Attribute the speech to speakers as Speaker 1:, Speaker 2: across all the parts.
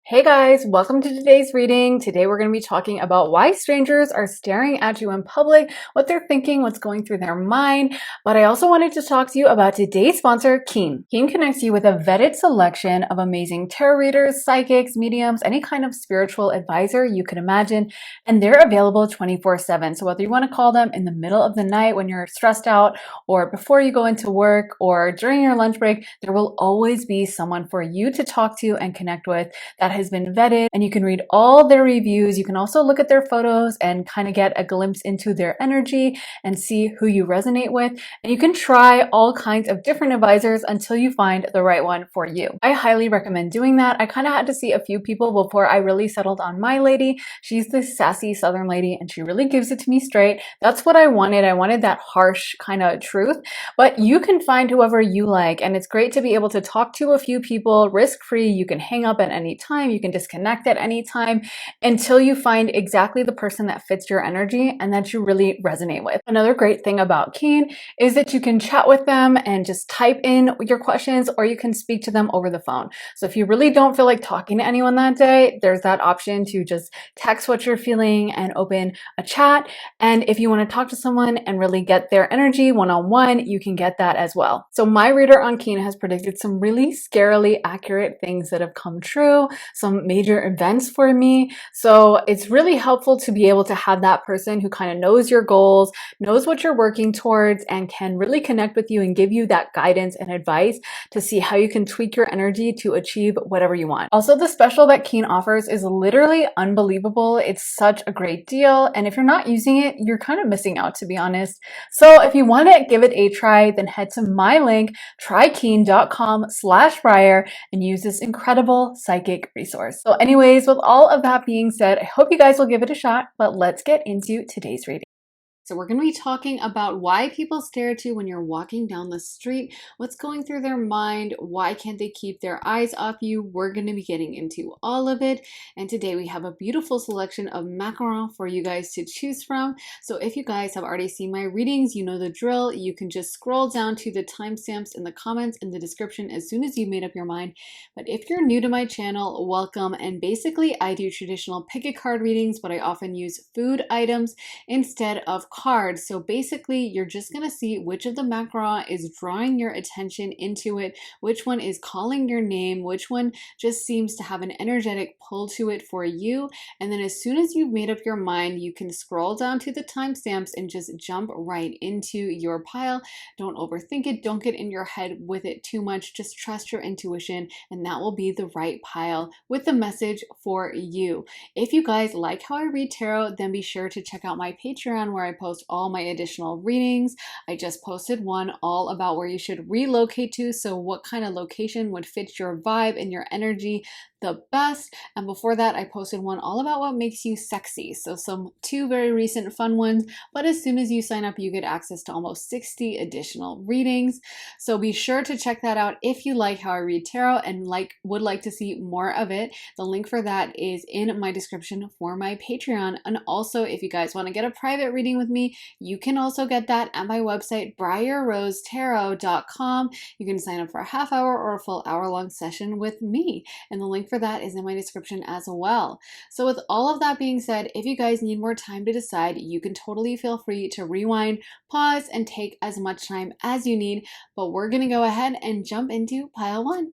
Speaker 1: Hey guys, welcome to today's reading. Today we're going to be talking about why strangers are staring at you in public, what they're thinking, what's going through their mind. But I also wanted to talk to you about today's sponsor, Keen. Keen connects you with a vetted selection of amazing tarot readers, psychics, mediums, any kind of spiritual advisor you could imagine, and they're available 24/7. So whether you want to call them in the middle of the night when you're stressed out, or before you go into work, or during your lunch break, there will always be someone for you to talk to and connect with that has been vetted, and you can read all their reviews. You can also look at their photos and kind of get a glimpse into their energy and see who you resonate with. And you can try all kinds of different advisors until you find the right one for you. I highly recommend doing that. I kind of had to see a few people before I really settled on my lady. She's this sassy Southern lady and she really gives it to me straight. That's what I wanted. I wanted that harsh kind of truth, but you can find whoever you like. And it's great to be able to talk to a few people risk-free. You can hang up at any time. You can disconnect at any time until you find exactly the person that fits your energy and that you really resonate with. Another great thing about Keen is that you can chat with them and just type in your questions, or you can speak to them over the phone. So if you really don't feel like talking to anyone that day, there's that option to just text what you're feeling and open a chat. And if you want to talk to someone and really get their energy one-on-one, you can get that as well. So my reader on Keen has predicted some really scarily accurate things that have come true, some major events for me. So it's really helpful to be able to have that person who kind of knows your goals, knows what you're working towards, and can really connect with you and give you that guidance and advice to see how you can tweak your energy to achieve whatever you want. Also, the special that Keen offers is literally unbelievable. It's such a great deal. And if you're not using it, you're kind of missing out, to be honest. So if you want to give it a try, then head to my link, trykeen.com/Briar, and use this incredible psychic resource. So anyways, with all of that being said, I hope you guys will give it a shot, but let's get into today's reading. So we're going to be talking about why people stare at you when you're walking down the street, what's going through their mind, why can't they keep their eyes off you. We're going to be getting into all of it. And today we have a beautiful selection of Macaron for you guys to choose from. So if you guys have already seen my readings, you know the drill. You can just scroll down to the timestamps in the comments in the description as soon as you've made up your mind. But if you're new to my channel, welcome. And basically I do traditional pick a card readings, but I often use food items instead of cards. So basically you're just going to see which of the Macaron is drawing your attention into it, which one is calling your name, which one just seems to have an energetic pull to it for you. And then as soon as you've made up your mind, you can scroll down to the timestamps and just jump right into your pile. Don't overthink it. Don't get in your head with it too much. Just trust your intuition, and that will be the right pile with the message for you. If you guys like how I read tarot, then be sure to check out my Patreon, where I post all my additional readings. I just posted one all about where you should relocate to, so what kind of location would fit your vibe and your energy the best. And before that, I posted one all about what makes you sexy. So two very recent fun ones, but as soon as you sign up, you get access to almost 60 additional readings. So be sure to check that out if you like how I read tarot and would like to see more of it. The link for that is in my description for my Patreon. And also, if you guys want to get a private reading with me, you can also get that at my website, briarrosetarot.com. You can sign up for a half hour or a full hour-long session with me, and the link for that is in my description as well. So with all of that being said, if you guys need more time to decide, you can totally feel free to rewind, pause, and take as much time as you need. But we're going to go ahead and jump into pile one.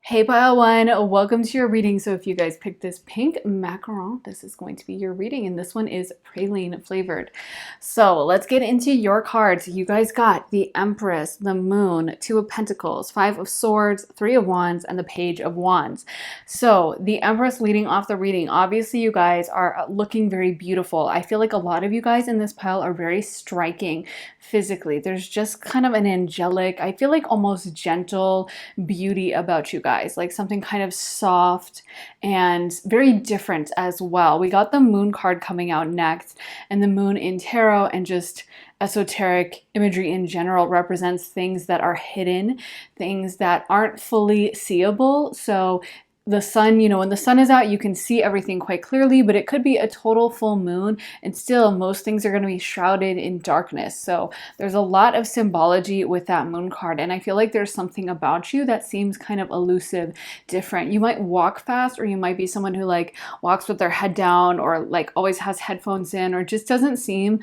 Speaker 1: Hey pile one, welcome to your reading. So if you guys picked this pink Macaron, this is going to be your reading, and this one is praline flavored. So let's get into your cards. You guys got the Empress, the Moon, Two of Pentacles, Five of Swords, Three of Wands, and the Page of Wands. So the Empress leading off the reading, obviously you guys are looking very beautiful. I feel like a lot of you guys in this pile are very striking physically. There's just kind of an angelic, I feel like almost gentle beauty about you guys, like something kind of soft and very different as well. We got the Moon card coming out next, and the Moon in tarot and just esoteric imagery in general represents things that are hidden, things that aren't fully seeable. So the sun, when the sun is out, you can see everything quite clearly, but it could be a total full moon and still most things are going to be shrouded in darkness. So there's a lot of symbology with that moon card. And I feel like there's something about you that seems kind of elusive, different. You might walk fast, or you might be someone who like walks with their head down, or like always has headphones in, or just doesn't seem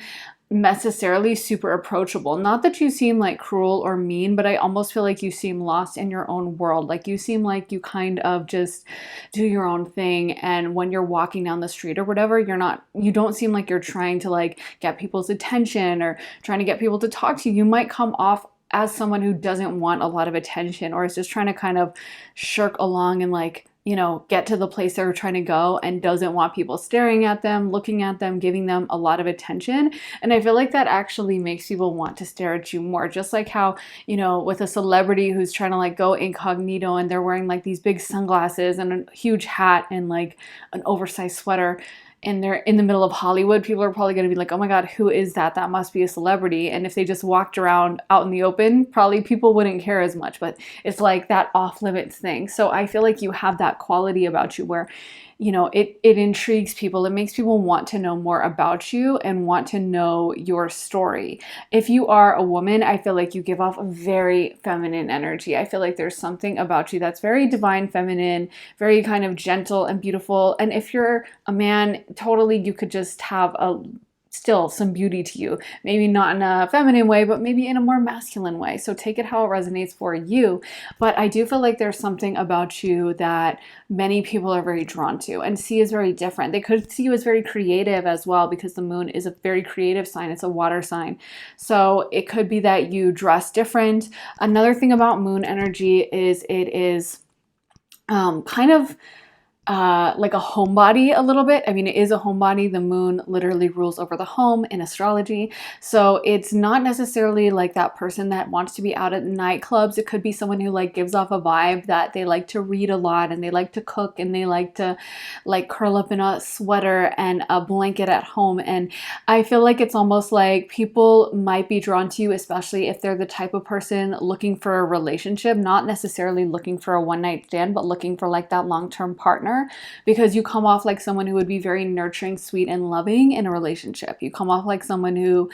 Speaker 1: necessarily super approachable. Not that you seem like cruel or mean, but I almost feel like you seem lost in your own world. Like you seem like you kind of just do your own thing, and when you're walking down the street or whatever, you don't seem like you're trying to like get people's attention or trying to get people to talk to you. You might come off as someone who doesn't want a lot of attention, or is just trying to kind of shirk along and like, get to the place they're trying to go, and doesn't want people staring at them, looking at them, giving them a lot of attention. And I feel like that actually makes people want to stare at you more. Just like how, with a celebrity who's trying to like go incognito and they're wearing like these big sunglasses and a huge hat and like an oversized sweater, and they're in the middle of Hollywood, people are probably going to be like, oh my God, who is that? That must be a celebrity. And if they just walked around out in the open, probably people wouldn't care as much, but it's like that off limits thing. So I feel like you have that quality about you where, it intrigues people. It makes people want to know more about you and want to know your story. If you are a woman, I feel like you give off a very feminine energy. I feel like there's something about you that's very divine feminine, very kind of gentle and beautiful. And if you're a man, totally, you could just have still some beauty to you. Maybe not in a feminine way, but maybe in a more masculine way. So take it how it resonates for you. But I do feel like there's something about you that many people are very drawn to and see as very different. They could see you as very creative as well, because the moon is a very creative sign. It's a water sign. So it could be that you dress different. Another thing about moon energy is it is kind of like a homebody a little bit. I mean, it is a homebody. The moon literally rules over the home in astrology. So it's not necessarily like that person that wants to be out at nightclubs. It could be someone who like gives off a vibe that they like to read a lot, and they like to cook, and they like to like curl up in a sweater and a blanket at home. And I feel like it's almost like people might be drawn to you, especially if they're the type of person looking for a relationship, not necessarily looking for a one night stand, but looking for like that long-term partner. Because you come off like someone who would be very nurturing, sweet, and loving in a relationship. You come off like someone who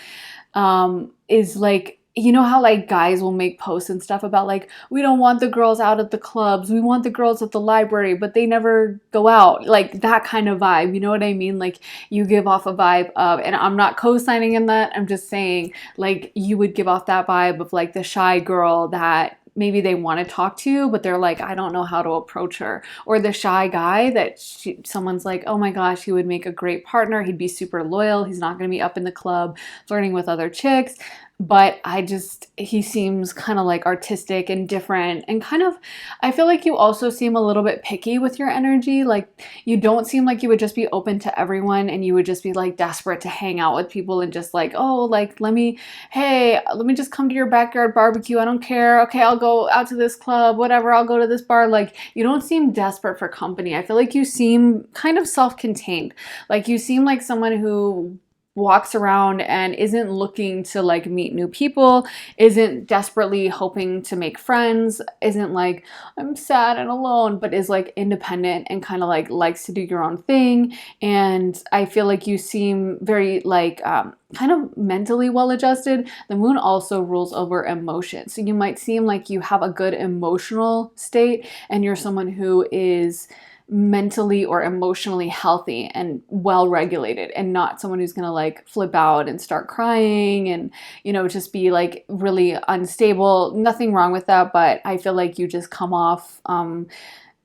Speaker 1: is like, how like guys will make posts and stuff about like, we don't want the girls out at the clubs, we want the girls at the library, but they never go out. Like that kind of vibe, you know what I mean? Like you give off a vibe of, and I'm not co-signing in that, I'm just saying like you would give off that vibe of like the shy girl that maybe they want to talk to, but they're like, I don't know how to approach her. Or the shy guy that someone's like, oh my gosh, he would make a great partner. He'd be super loyal. He's not going to be up in the club flirting with other chicks. But he seems kind of like artistic and different, and kind of, I feel like you also seem a little bit picky with your energy. Like you don't seem like you would just be open to everyone, and you would just be like desperate to hang out with people and just like, oh, like, let me just come to your backyard barbecue. I don't care. Okay, I'll go out to this club, whatever. I'll go to this bar. Like you don't seem desperate for company. I feel like you seem kind of self-contained. Like you seem like someone who walks around and isn't looking to like meet new people, isn't desperately hoping to make friends, isn't like, I'm sad and alone, but is like independent and kind of like likes to do your own thing. And I feel like you seem very like kind of mentally well adjusted. The moon also rules over emotion. So you might seem like you have a good emotional state, and you're someone who is mentally or emotionally healthy and well regulated, and not someone who's gonna like flip out and start crying and just be like really unstable. Nothing wrong with that, but I feel like you just come off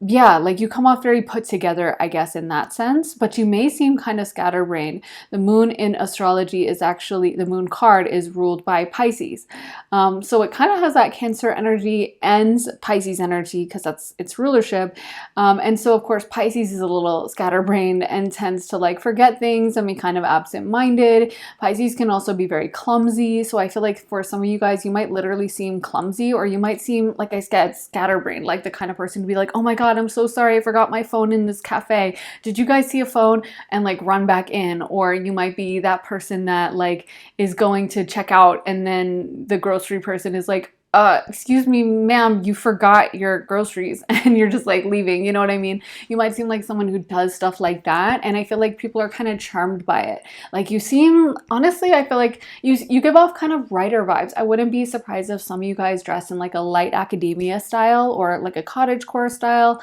Speaker 1: like you come off very put together, I guess, in that sense, but you may seem kind of scatterbrained. The moon in astrology is actually, the moon card is ruled by Pisces. So it kind of has that Cancer energy and Pisces energy because that's its rulership. And so of course Pisces is a little scatterbrained and tends to like forget things and be kind of absent-minded. Pisces can also be very clumsy. So I feel like for some of you guys, you might literally seem clumsy, or you might seem, like I said, scatterbrained, like the kind of person to be like, oh my God, I'm so sorry, I forgot my phone in this cafe. Did you guys see a phone? And like run back in. Or you might be that person that like is going to check out, and then the grocery person is like, excuse me, ma'am, you forgot your groceries and you're just like leaving. You know what I mean? You might seem like someone who does stuff like that. And I feel like people are kind of charmed by it. Like you seem, honestly, I feel like you give off kind of writer vibes. I wouldn't be surprised if some of you guys dress in like a light academia style or like a cottagecore style.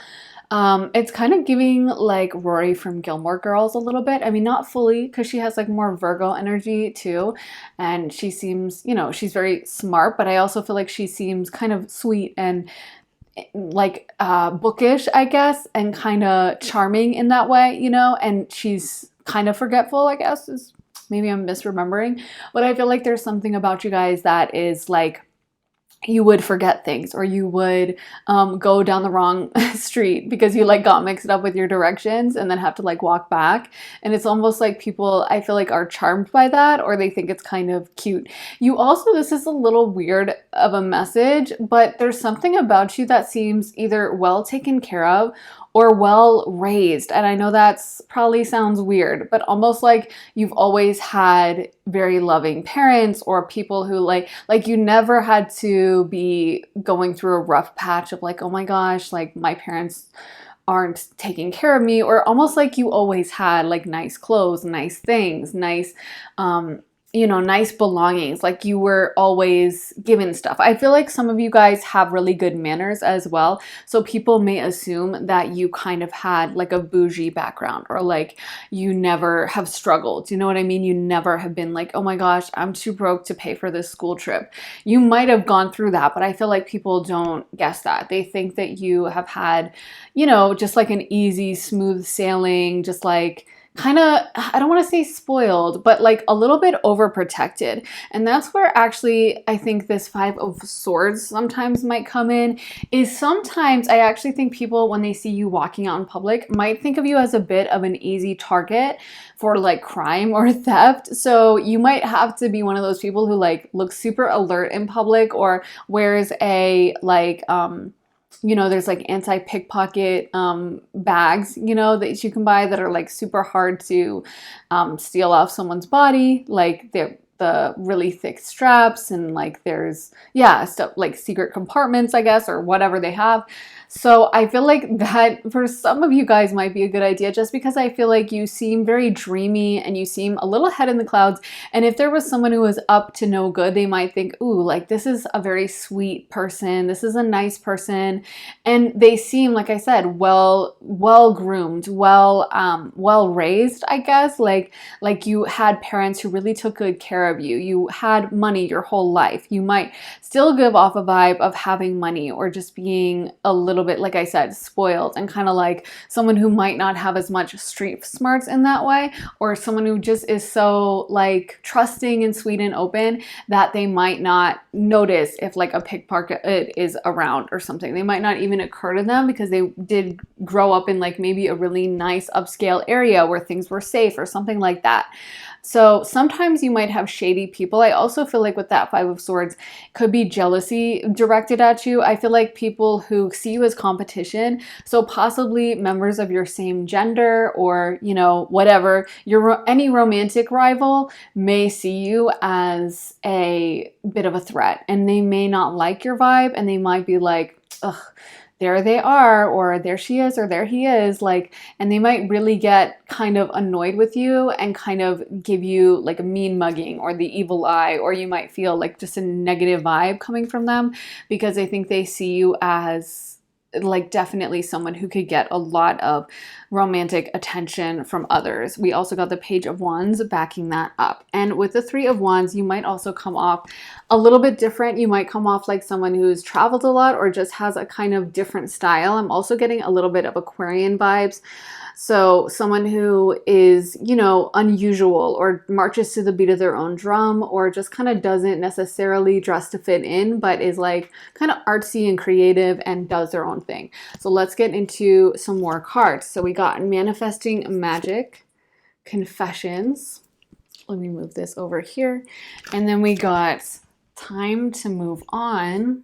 Speaker 1: It's kind of giving like Rory from Gilmore Girls a little bit. I mean, not fully, because she has like more Virgo energy too. And she seems, you know, she's very smart, but I also feel like she seems kind of sweet and like bookish, I guess, and kind of charming in that way, you know, and she's kind of forgetful, I guess, is maybe I'm misremembering, but I feel like there's something about you guys that is like you would forget things, or you would go down the wrong street because you like got mixed up with your directions and then have to like walk back. And it's almost like people, I feel like, are charmed by that, or they think it's kind of cute. You also, this is a little weird of a message, but there's something about you that seems either well taken care of or well raised. And I know that's probably sounds weird, but almost like you've always had very loving parents, or people who like you never had to be going through a rough patch of like, oh my gosh, like my parents aren't taking care of me, or almost like you always had like nice clothes, nice things, nice you know, nice belongings, like you were always given stuff. I feel like some of you guys have really good manners as well. So people may assume that you kind of had like a bougie background, or like you never have struggled. You know what I mean? You never have been like, oh my gosh, I'm too broke to pay for this school trip. You might have gone through that, but I feel like people don't guess that. They think that you have had, you know, just like an easy, smooth sailing, just like kind of, I don't want to say spoiled, but like a little bit overprotected. And that's where actually I think this Five of Swords sometimes might come in, is sometimes I actually think people, when they see you walking out in public, might think of you as a bit of an easy target for like crime or theft. So you might have to be one of those people who like looks super alert in public, or wears a like, you know, there's like anti-pickpocket bags, you know, that you can buy that are like super hard to steal off someone's body. Like they're the really thick straps, and like there's, yeah, stuff like secret compartments, I guess, or whatever they have. So I feel like that for some of you guys might be a good idea, just because I feel like you seem very dreamy and you seem a little head in the clouds. And if there was someone who was up to no good, they might think, ooh, like this is a very sweet person. This is a nice person. And they seem, like I said, well groomed, well raised, I guess. Like you had parents who really took good care of you. You had money your whole life. You might still give off a vibe of having money, or just being a little bit, like I said, spoiled, and kind of like someone who might not have as much street smarts in that way, or someone who just is so like trusting and sweet and open that they might not notice if like a pickpocket is around or something. They might not even occur to them because they did grow up in like maybe a really nice upscale area where things were safe or something like that. So sometimes you might have shady people. I also feel like with that Five of Swords could be jealousy directed at you. I feel like people who see you as competition, so possibly members of your same gender, or, you know, whatever, any romantic rival may see you as a bit of a threat, and they may not like your vibe, and they might be like, ugh, there they are, or there she is, or there he is, like, and they might really get kind of annoyed with you and kind of give you like a mean mugging or the evil eye, or you might feel like just a negative vibe coming from them because they think they see you as like definitely someone who could get a lot of romantic attention from others. We also got the Page of Wands backing that up. And with the Three of Wands, you might also come off a little bit different. You might come off like someone who's traveled a lot, or just has a kind of different style. I'm also getting a little bit of Aquarian vibes. So someone who is, you know, unusual, or marches to the beat of their own drum, or just kind of doesn't necessarily dress to fit in, but is like kind of artsy and creative and does their own thing. So let's get into some more cards. So we got Manifesting Magic, Confessions. Let me move this over here. And then we got Time to Move On,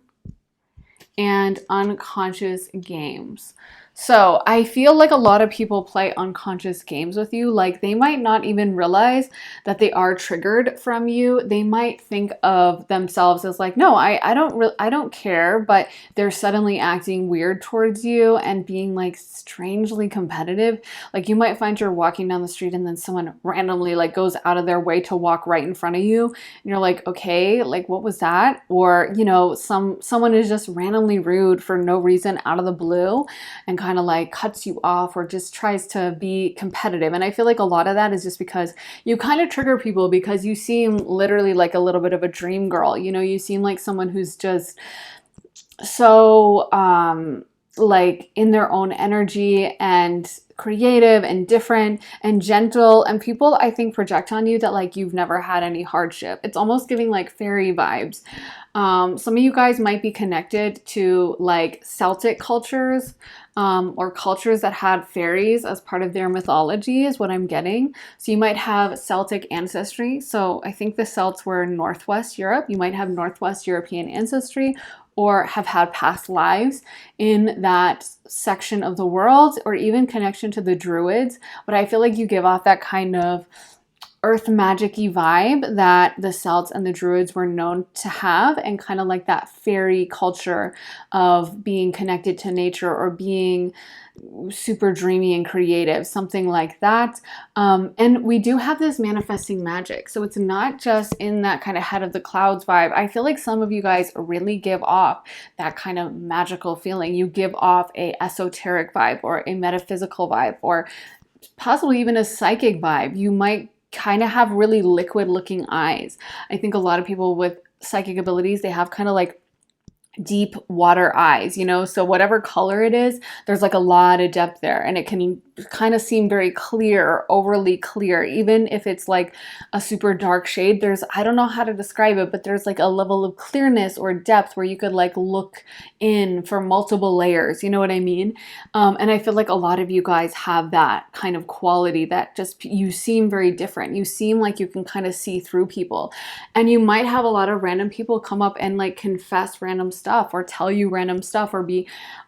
Speaker 1: and Unconscious Games. So I feel like a lot of people play unconscious games with you. Like they might not even realize that they are triggered from you. They might think of themselves as like, no, I don't care, but they're suddenly acting weird towards you and being like strangely competitive. Like you might find you're walking down the street and then someone randomly like goes out of their way to walk right in front of you, and you're like, okay, like what was that? Or, you know, someone is just randomly rude for no reason out of the blue and kind of like cuts you off or just tries to be competitive. And I feel like a lot of that is just because you kind of trigger people because you seem literally like a little bit of a dream girl. You know, you seem like someone who's just so like in their own energy and creative and different and gentle, and people I think project on you that like you've never had any hardship. It's almost giving like fairy vibes. Some of you guys might be connected to like Celtic cultures, or cultures that had fairies as part of their mythology is what I'm getting. So you might have Celtic ancestry. So I think the Celts were Northwest Europe. You might have Northwest European ancestry or have had past lives in that section of the world, or even connection to the Druids. But I feel like you give off that kind of earth magic-y vibe that the Celts and the Druids were known to have, and kind of like that fairy culture of being connected to nature or being super dreamy and creative, something like that. And we do have this manifesting magic. So it's not just in that kind of head of the clouds vibe. I feel like some of you guys really give off that kind of magical feeling. You give off a esoteric vibe or a metaphysical vibe or possibly even a psychic vibe. You might kind of have really liquid looking eyes. I think a lot of people with psychic abilities, they have kind of like deep water eyes, you know, so whatever color it is, there's like a lot of depth there, and it can kind of seem very clear, overly clear, even if it's like a super dark shade. There's, I don't know how to describe it, but there's like a level of clearness or depth where you could like look in for multiple layers, you know what I mean? And I feel like a lot of you guys have that kind of quality that just, you seem very different. You seem like you can kind of see through people, and you might have a lot of random people come up and like confess random stuff or tell you random stuff or be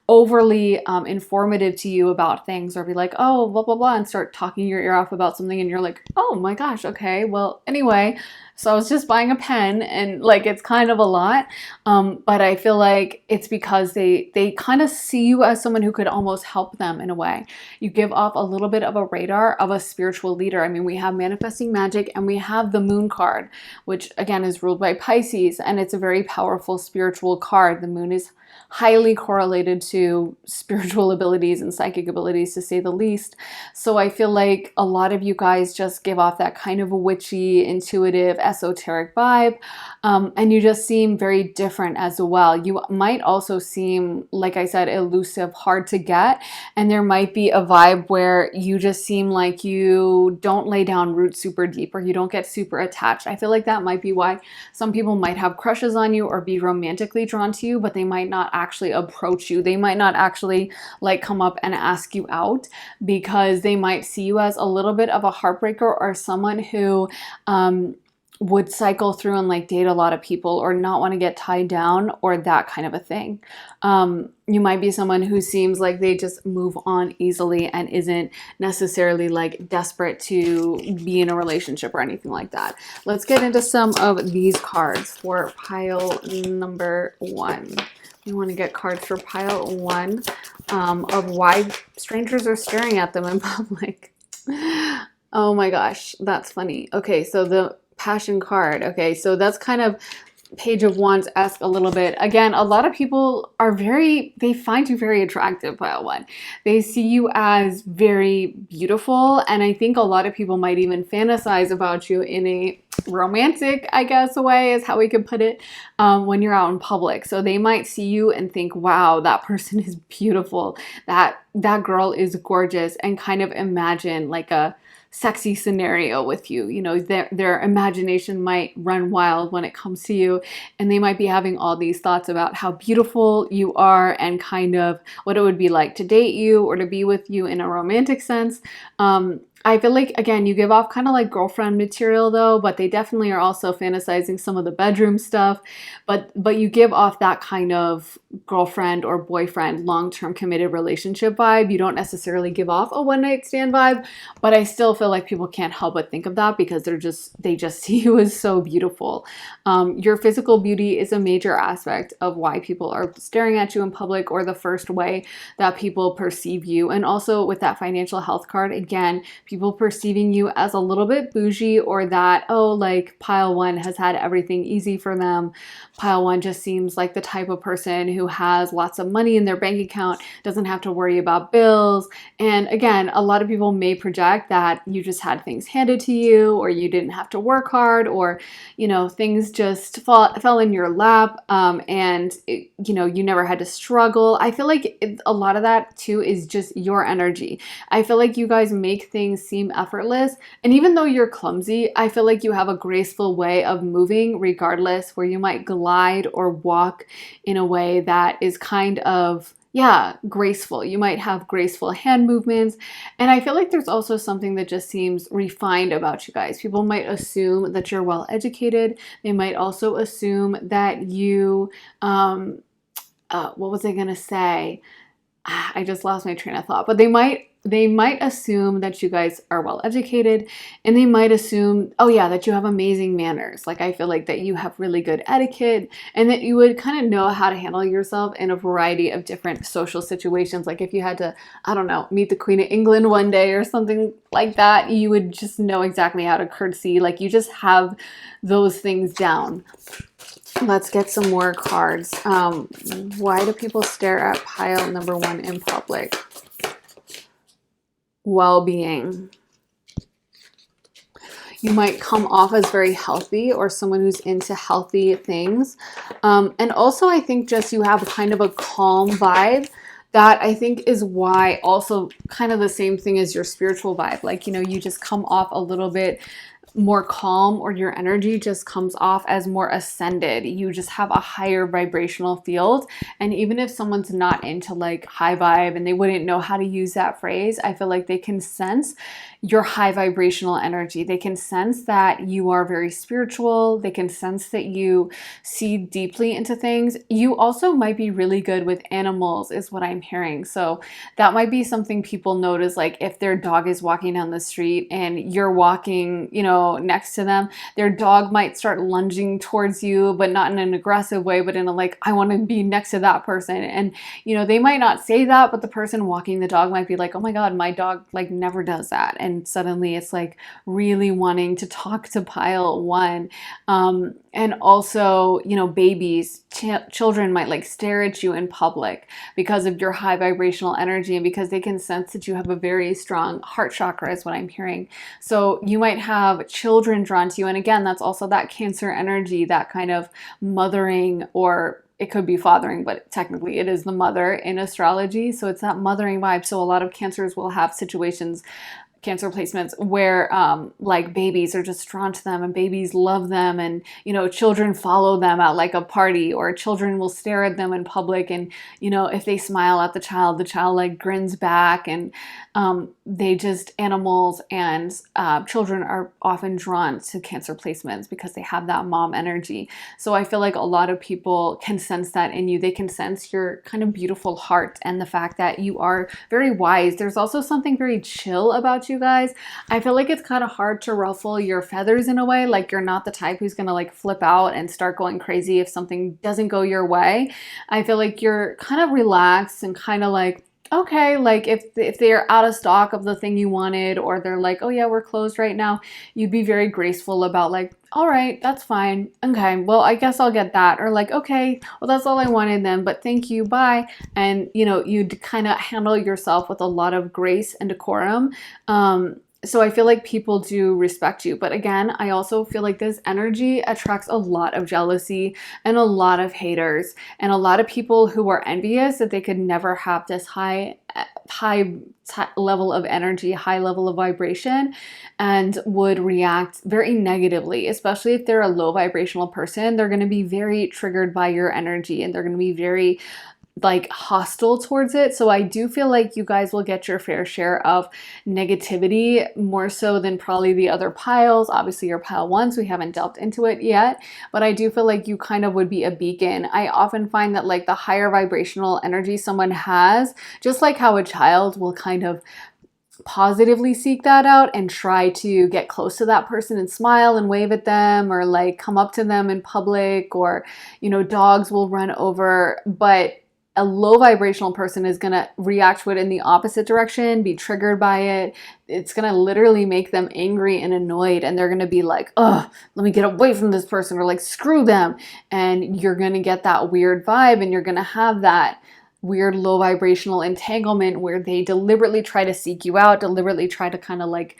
Speaker 1: overly informative to you about things, or be like, oh, blah, blah, blah, and start talking your ear off about something. And you're like, oh my gosh, okay, well, anyway, so I was just buying a pen, and like, it's kind of a lot. But I feel like it's because they kind of see you as someone who could almost help them in a way. You give off a little bit of a radar of a spiritual leader. I mean, we have manifesting magic and we have the moon card, which again is ruled by Pisces, and it's a very powerful spiritual card. The moon is highly correlated to spiritual abilities and psychic abilities, to say the least. So I feel like a lot of you guys just give off that kind of a witchy, intuitive, esoteric vibe, and you just seem very different as well. You might also seem, like I said, elusive, hard to get, and there might be a vibe where you just seem like you don't lay down roots super deep, or you don't get super attached. I feel like that might be why some people might have crushes on you or be romantically drawn to you, but they might not actually approach you. They might not actually like come up and ask you out, because they might see you as a little bit of a heartbreaker, or someone who would cycle through and like date a lot of people, or not want to get tied down, or that kind of a thing. You might be someone who seems like they just move on easily and isn't necessarily like desperate to be in a relationship or anything like that. Let's get into some of these cards for pile number 1. You want to get cards for pile 1 of why strangers are staring at them in public. Oh my gosh, that's funny. Okay, so the Passion card. Okay, so that's kind of Page of Wands-esque a little bit. Again, a lot of people are they find you very attractive, pile 1. They see you as very beautiful, and I think a lot of people might even fantasize about you in a romantic, I guess, way is how we could put it, when you're out in public. So they might see you and think, wow, that person is beautiful. That girl is gorgeous, and kind of imagine like a sexy scenario with you. You know, their imagination might run wild when it comes to you, and they might be having all these thoughts about how beautiful you are and kind of what it would be like to date you or to be with you in a romantic sense. I feel like, again, you give off kind of like girlfriend material though, but they definitely are also fantasizing some of the bedroom stuff. But you give off that kind of girlfriend or boyfriend long-term committed relationship vibe. You don't necessarily give off a one night stand vibe, but I still feel like people can't help but think of that because they just see you as so beautiful. Your physical beauty is a major aspect of why people are staring at you in public, or the first way that people perceive you. And also with that financial health card, again, people perceiving you as a little bit bougie, or that, oh, like pile one has had everything easy for them. Pile one just seems like the type of person who has lots of money in their bank account, doesn't have to worry about bills. And again, a lot of people may project that you just had things handed to you, or you didn't have to work hard, or, things just fell in your lap, and, you never had to struggle. I feel like a lot of that too is just your energy. I feel like you guys make things seem effortless. And even though you're clumsy, I feel like you have a graceful way of moving regardless, where you might glide or walk in a way that is kind of, yeah, graceful. You might have graceful hand movements. And I feel like there's also something that just seems refined about you guys. People might assume that you're well educated. They might also assume that you, what was I going to say? I just lost my train of thought, but they might assume that you guys are well educated, and they might assume, oh yeah, that you have amazing manners. Like, I feel like that you have really good etiquette, and that you would kind of know how to handle yourself in a variety of different social situations. Like if you had to, I don't know, meet the Queen of England one day or something like that, you would just know exactly how to courtesy. Like you just have those things down. Let's get some more cards. Why do people stare at pile number one in public? Well-being. You might come off as very healthy, or someone who's into healthy things. And also I think just you have kind of a calm vibe. That I think is why, also kind of the same thing as your spiritual vibe. Like, you just come off a little bit more calm, or your energy just comes off as more ascended. You just have a higher vibrational field. And even if someone's not into like high vibe and they wouldn't know how to use that phrase, I feel like they can sense your high vibrational energy. They can sense that you are very spiritual. They can sense that you see deeply into things. You also might be really good with animals, is what I'm hearing. So that might be something people notice, like if their dog is walking down the street and you're walking, next to them, their dog might start lunging towards you, but not in an aggressive way, but in a like, I want to be next to that person. And, they might not say that, but the person walking the dog might be like, oh my God, my dog like never does that. And suddenly it's like really wanting to talk to pile one. And also, babies, children might like stare at you in public because of your high vibrational energy, and because they can sense that you have a very strong heart chakra, is what I'm hearing. So you might have children drawn to you. And again, that's also that Cancer energy, that kind of mothering, or it could be fathering, but technically it is the mother in astrology. So it's that mothering vibe. So a lot of Cancers will have situations, Cancer placements, where like babies are just drawn to them, and babies love them, and children follow them at like a party, or children will stare at them in public, and if they smile at the child like grins back. And they just, animals and children are often drawn to Cancer placements because they have that mom energy. So I feel like a lot of people can sense that in you. They can sense your kind of beautiful heart, and the fact that you are very wise. There's also something very chill about you guys. I feel like it's kind of hard to ruffle your feathers in a way. Like you're not the type who's gonna like flip out and start going crazy if something doesn't go your way. I feel like you're kind of relaxed and kind of like, okay, like if they're out of stock of the thing you wanted, or they're like, oh yeah, we're closed right now, you'd be very graceful about like, all right, that's fine. Okay, well, I guess I'll get that. Or like, okay, well, that's all I wanted then, but thank you, bye. And, you'd kind of handle yourself with a lot of grace and decorum. So I feel like people do respect you. But again, I also feel like this energy attracts a lot of jealousy and a lot of haters, and a lot of people who are envious that they could never have this high level of energy, high level of vibration, and would react very negatively, especially if they're a low vibrational person. They're going to be very triggered by your energy, and they're going to be very like hostile towards it. So I do feel like you guys will get your fair share of negativity, more so than probably the other piles. Obviously your pile ones, we haven't delved into it yet, but I do feel like you kind of would be a beacon. I often find that like the higher vibrational energy someone has, just like how a child will kind of positively seek that out and try to get close to that person and smile and wave at them, or like come up to them in public, or dogs will run over. But a low vibrational person is going to react to it in the opposite direction, be triggered by it. It's going to literally make them angry and annoyed, and they're going to be like, oh, let me get away from this person, or like screw them. And you're going to get that weird vibe, and you're going to have that weird low vibrational entanglement where they deliberately try to seek you out, deliberately try to kind of like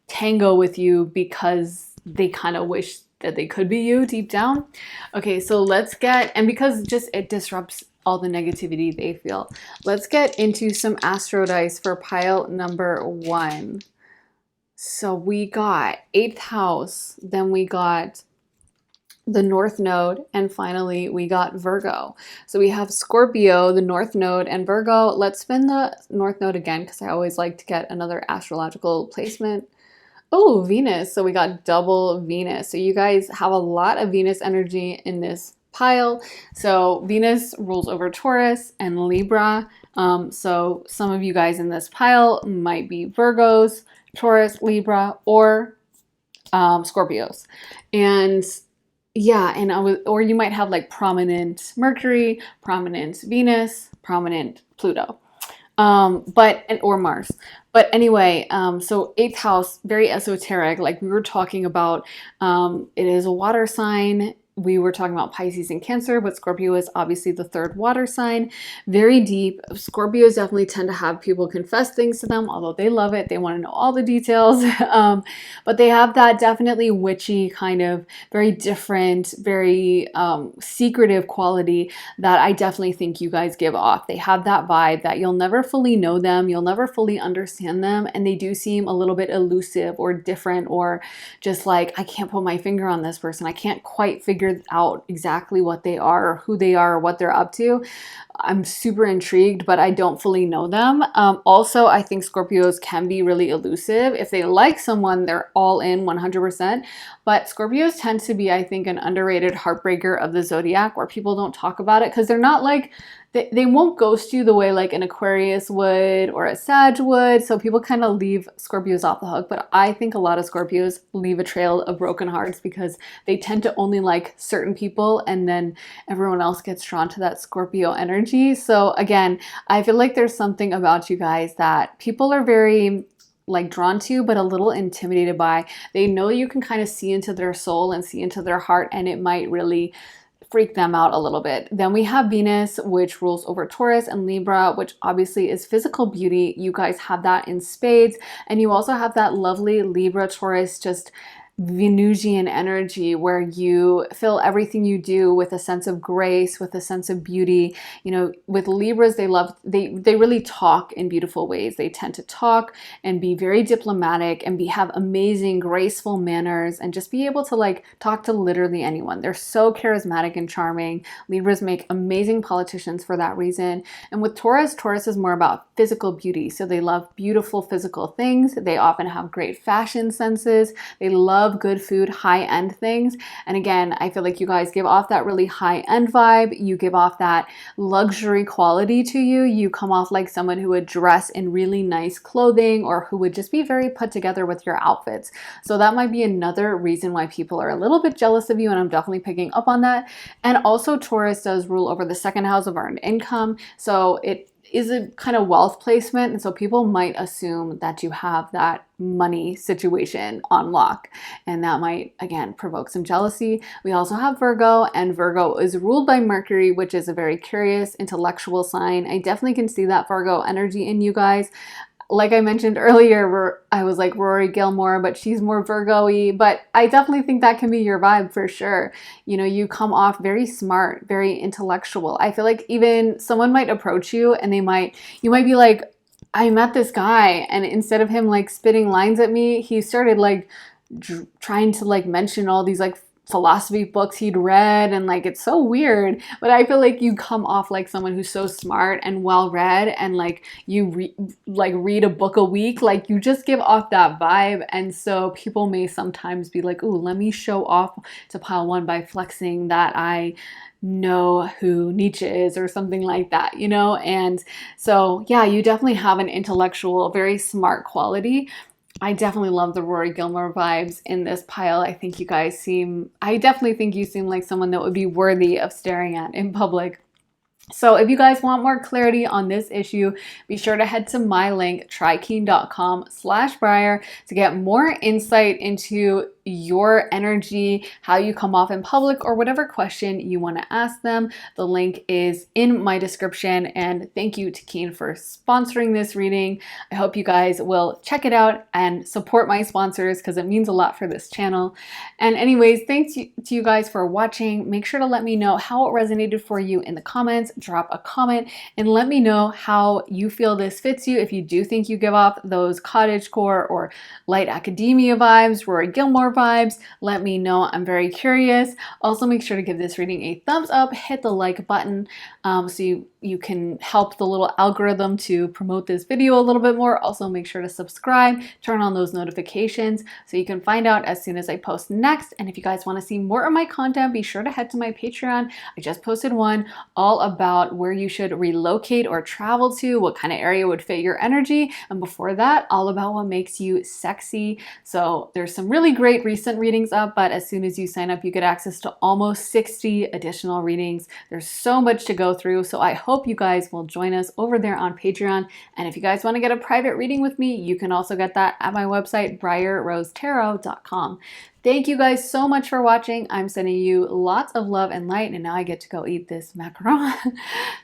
Speaker 1: tango with you because they kind of wish that they could be you deep down. Okay, so let's get, and because just it disrupts all the negativity they feel, let's get into some astro dice for pile number 1. So we got 8th house, then we got the North Node, and finally we got Virgo. So we have Scorpio, the North Node, and Virgo. Let's spin the North Node again because I always like to get another astrological placement. Oh, Venus. So we got double Venus. So you guys have a lot of Venus energy in this pile. So Venus rules over Taurus and Libra. So some of you guys in this pile might be Virgos, Taurus, Libra, or Scorpios. And yeah, and or you might have like prominent Mercury, prominent Venus, prominent Pluto, or Mars. But anyway, so 8th house, very esoteric, like we were talking about. It is a water sign. We were talking about Pisces and Cancer, but Scorpio is obviously the 3rd water sign. Very deep. Scorpios definitely tend to have people confess things to them, although they love it. They want to know all the details. But they have that definitely witchy kind of very different, very secretive quality that I definitely think you guys give off. They have that vibe that you'll never fully know them. You'll never fully understand them. And they do seem a little bit elusive or different, or just like, I can't put my finger on this person. I can't quite figure out exactly what they are, or who they are, or what they're up to. I'm super intrigued, but I don't fully know them. Also, I think Scorpios can be really elusive. If they like someone, they're all in 100%. But Scorpios tend to be, I think, an underrated heartbreaker of the zodiac, where people don't talk about it because they're not like, they won't ghost you the way like an Aquarius would or a Sag would. So people kind of leave Scorpios off the hook. But I think a lot of Scorpios leave a trail of broken hearts because they tend to only like certain people, and then everyone else gets drawn to that Scorpio energy. So again, I feel like there's something about you guys that people are very like drawn to, but a little intimidated by. They know you can kind of see into their soul and see into their heart, and it might really freak them out a little bit. Then we have Venus, which rules over Taurus and Libra, which obviously is physical beauty. You guys have that in spades. And you also have that lovely Libra Taurus, just Venusian energy, where you fill everything you do with a sense of grace, with a sense of beauty. With Libras, they really talk in beautiful ways. They tend to talk and be very diplomatic and have amazing, graceful manners, and just be able to like talk to literally anyone. They're so charismatic and charming. Libras make amazing politicians for that reason. And with Taurus is more about physical beauty. So they love beautiful physical things. They often have great fashion senses. They love good food, high-end things. And again, I feel like you guys give off that really high-end vibe. You give off that luxury quality to you. You come off like someone who would dress in really nice clothing, or who would just be very put together with your outfits. So that might be another reason why people are a little bit jealous of you, and I'm definitely picking up on that. And also Taurus does rule over the 2nd house of earned income. So it is a kind of wealth placement, and so people might assume that you have that money situation on lock, and that might again provoke some jealousy. We also have Virgo, and Virgo is ruled by Mercury, which is a very curious intellectual sign. I definitely can see that Virgo energy in you guys. Like I mentioned earlier, I was like Rory Gilmore, but she's more Virgo-y. But I definitely think that can be your vibe for sure. You come off very smart, very intellectual. I feel like even someone might approach you, and you might be like, I met this guy, and instead of him like spitting lines at me, he started like trying to like mention all these like philosophy books he'd read, and like it's so weird, but I feel like you come off like someone who's so smart and well read, and like read a book a week, like you just give off that vibe. And so people may sometimes be like, "Ooh, let me show off to pile one by flexing that I know who Nietzsche is," or something like that, you know? And so, yeah, you definitely have an intellectual, very smart quality. I definitely love the Rory Gilmore vibes in this pile. I definitely think you seem like someone that would be worthy of staring at in public. So if you guys want more clarity on this issue, be sure to head to my link, trykeen.com/Briar, to get more insight into your energy, how you come off in public, or whatever question you want to ask them. The link is in my description. And thank you to Keen for sponsoring this reading. I hope you guys will check it out and support my sponsors because it means a lot for this channel. And anyways, thanks to you guys for watching. Make sure to let me know how it resonated for you in the comments. Drop a comment and let me know how you feel this fits you. If you do think you give off those cottagecore or light academia vibes, Rory Gilmore vibes, let me know. I'm very curious. Also, make sure to give this reading a thumbs up, hit the like button so you can help the little algorithm to promote this video a little bit more. Also, make sure to subscribe, turn on those notifications so you can find out as soon as I post next. And if you guys want to see more of my content, be sure to head to my Patreon. I just posted one all about where you should relocate or travel to, what kind of area would fit your energy. And before that, all about what makes you sexy. So there's some really great recent readings up, but as soon as you sign up, you get access to almost 60 additional readings. There's so much to go through. So I hope you guys will join us over there on Patreon. And if you guys want to get a private reading with me, you can also get that at my website, briarrosetarot.com. Thank you guys so much for watching. I'm sending you lots of love and light, and now I get to go eat this macaron.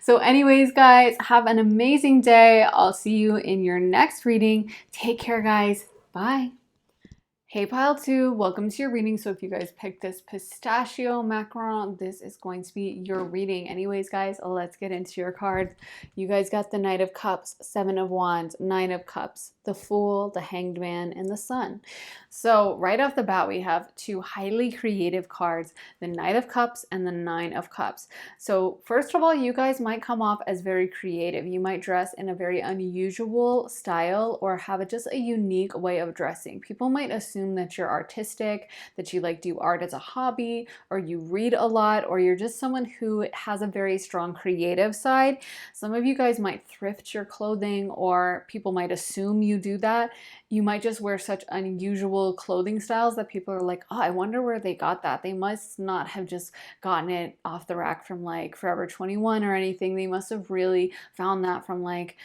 Speaker 1: So anyways, guys, have an amazing day. I'll see you in your next reading. Take care, guys. Bye. Hey Pile 2, welcome to your reading. So if you guys picked this pistachio macaron, this is going to be your reading. Anyways, guys, let's get into your cards. You guys got the Knight of Cups, Seven of Wands, Nine of Cups, the Fool, the Hanged Man, and the Sun. So right off the bat, we have two highly creative cards, the Knight of Cups and the Nine of Cups. So first of all, you guys might come off as very creative. You might dress in a very unusual style or have just a unique way of dressing. People might assume that you're artistic, that you like do art as a hobby, or you read a lot, or you're just someone who has a very strong creative side. Some of you guys might thrift your clothing, or people might assume you do that. You might just wear such unusual clothing styles that people are like, oh, I wonder where they got that. They must not have just gotten it off the rack from like Forever 21 or anything. They must have really found that from like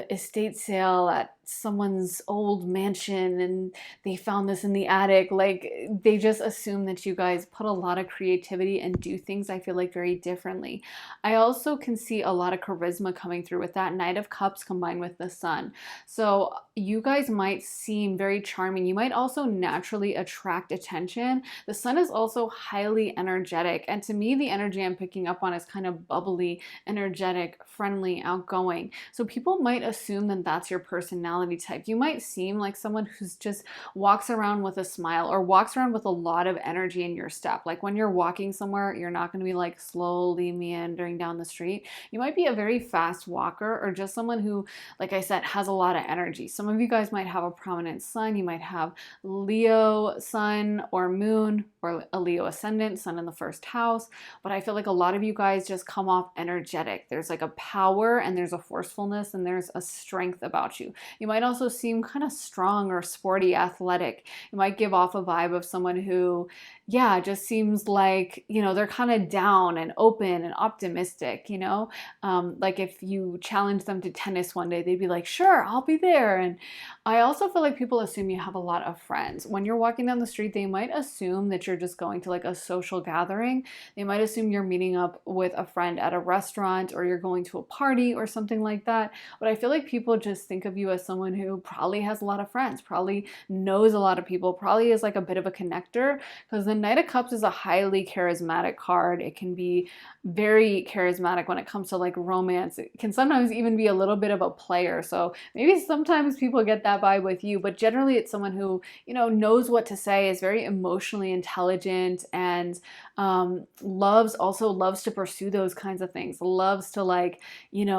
Speaker 1: estate sale at someone's old mansion and they found this in the attic. Like they just assume that you guys put a lot of creativity and do things, I feel like, very differently. I also can see a lot of charisma coming through with that Knight of Cups combined with the Sun. So you guys might seem very charming. You might also naturally attract attention. The Sun is also highly energetic, and to me the energy I'm picking up on is kind of bubbly, energetic, friendly, outgoing. So people might assume that that's your personality type. You might seem like someone who's just walks around with a smile or walks around with a lot of energy in your step. Like when you're walking somewhere, you're not going to be like slowly meandering down the street. You might be a very fast walker, or just someone who, like I said, has a lot of energy. Some of you guys might have a prominent sun. You might have Leo sun or moon, or a Leo ascendant, sun in the first house. But I feel like a lot of you guys just come off energetic. There's like a power and there's a forcefulness and there's a strength about you. You might also seem kind of strong or sporty, athletic. You might give off a vibe of someone who, yeah, just seems like, you know, they're kind of down and open and optimistic, you know? Like if you challenge them to tennis one day, they'd be like, sure, I'll be there. And I also feel like people assume you have a lot of friends. When you're walking down the street, they might assume that you're just going to like a social gathering. They might assume you're meeting up with a friend at a restaurant or you're going to a party or something like that. But I feel like people just think of you as someone someone who probably has a lot of friends, probably knows a lot of people, probably is like a bit of a connector, because the Knight of Cups is a highly charismatic card. It can be very charismatic when it comes to like romance. It can sometimes even be a little bit of a player. So maybe sometimes people get that vibe with you, but generally it's someone who, knows what to say, is very emotionally intelligent, and loves to pursue those kinds of things, loves to like,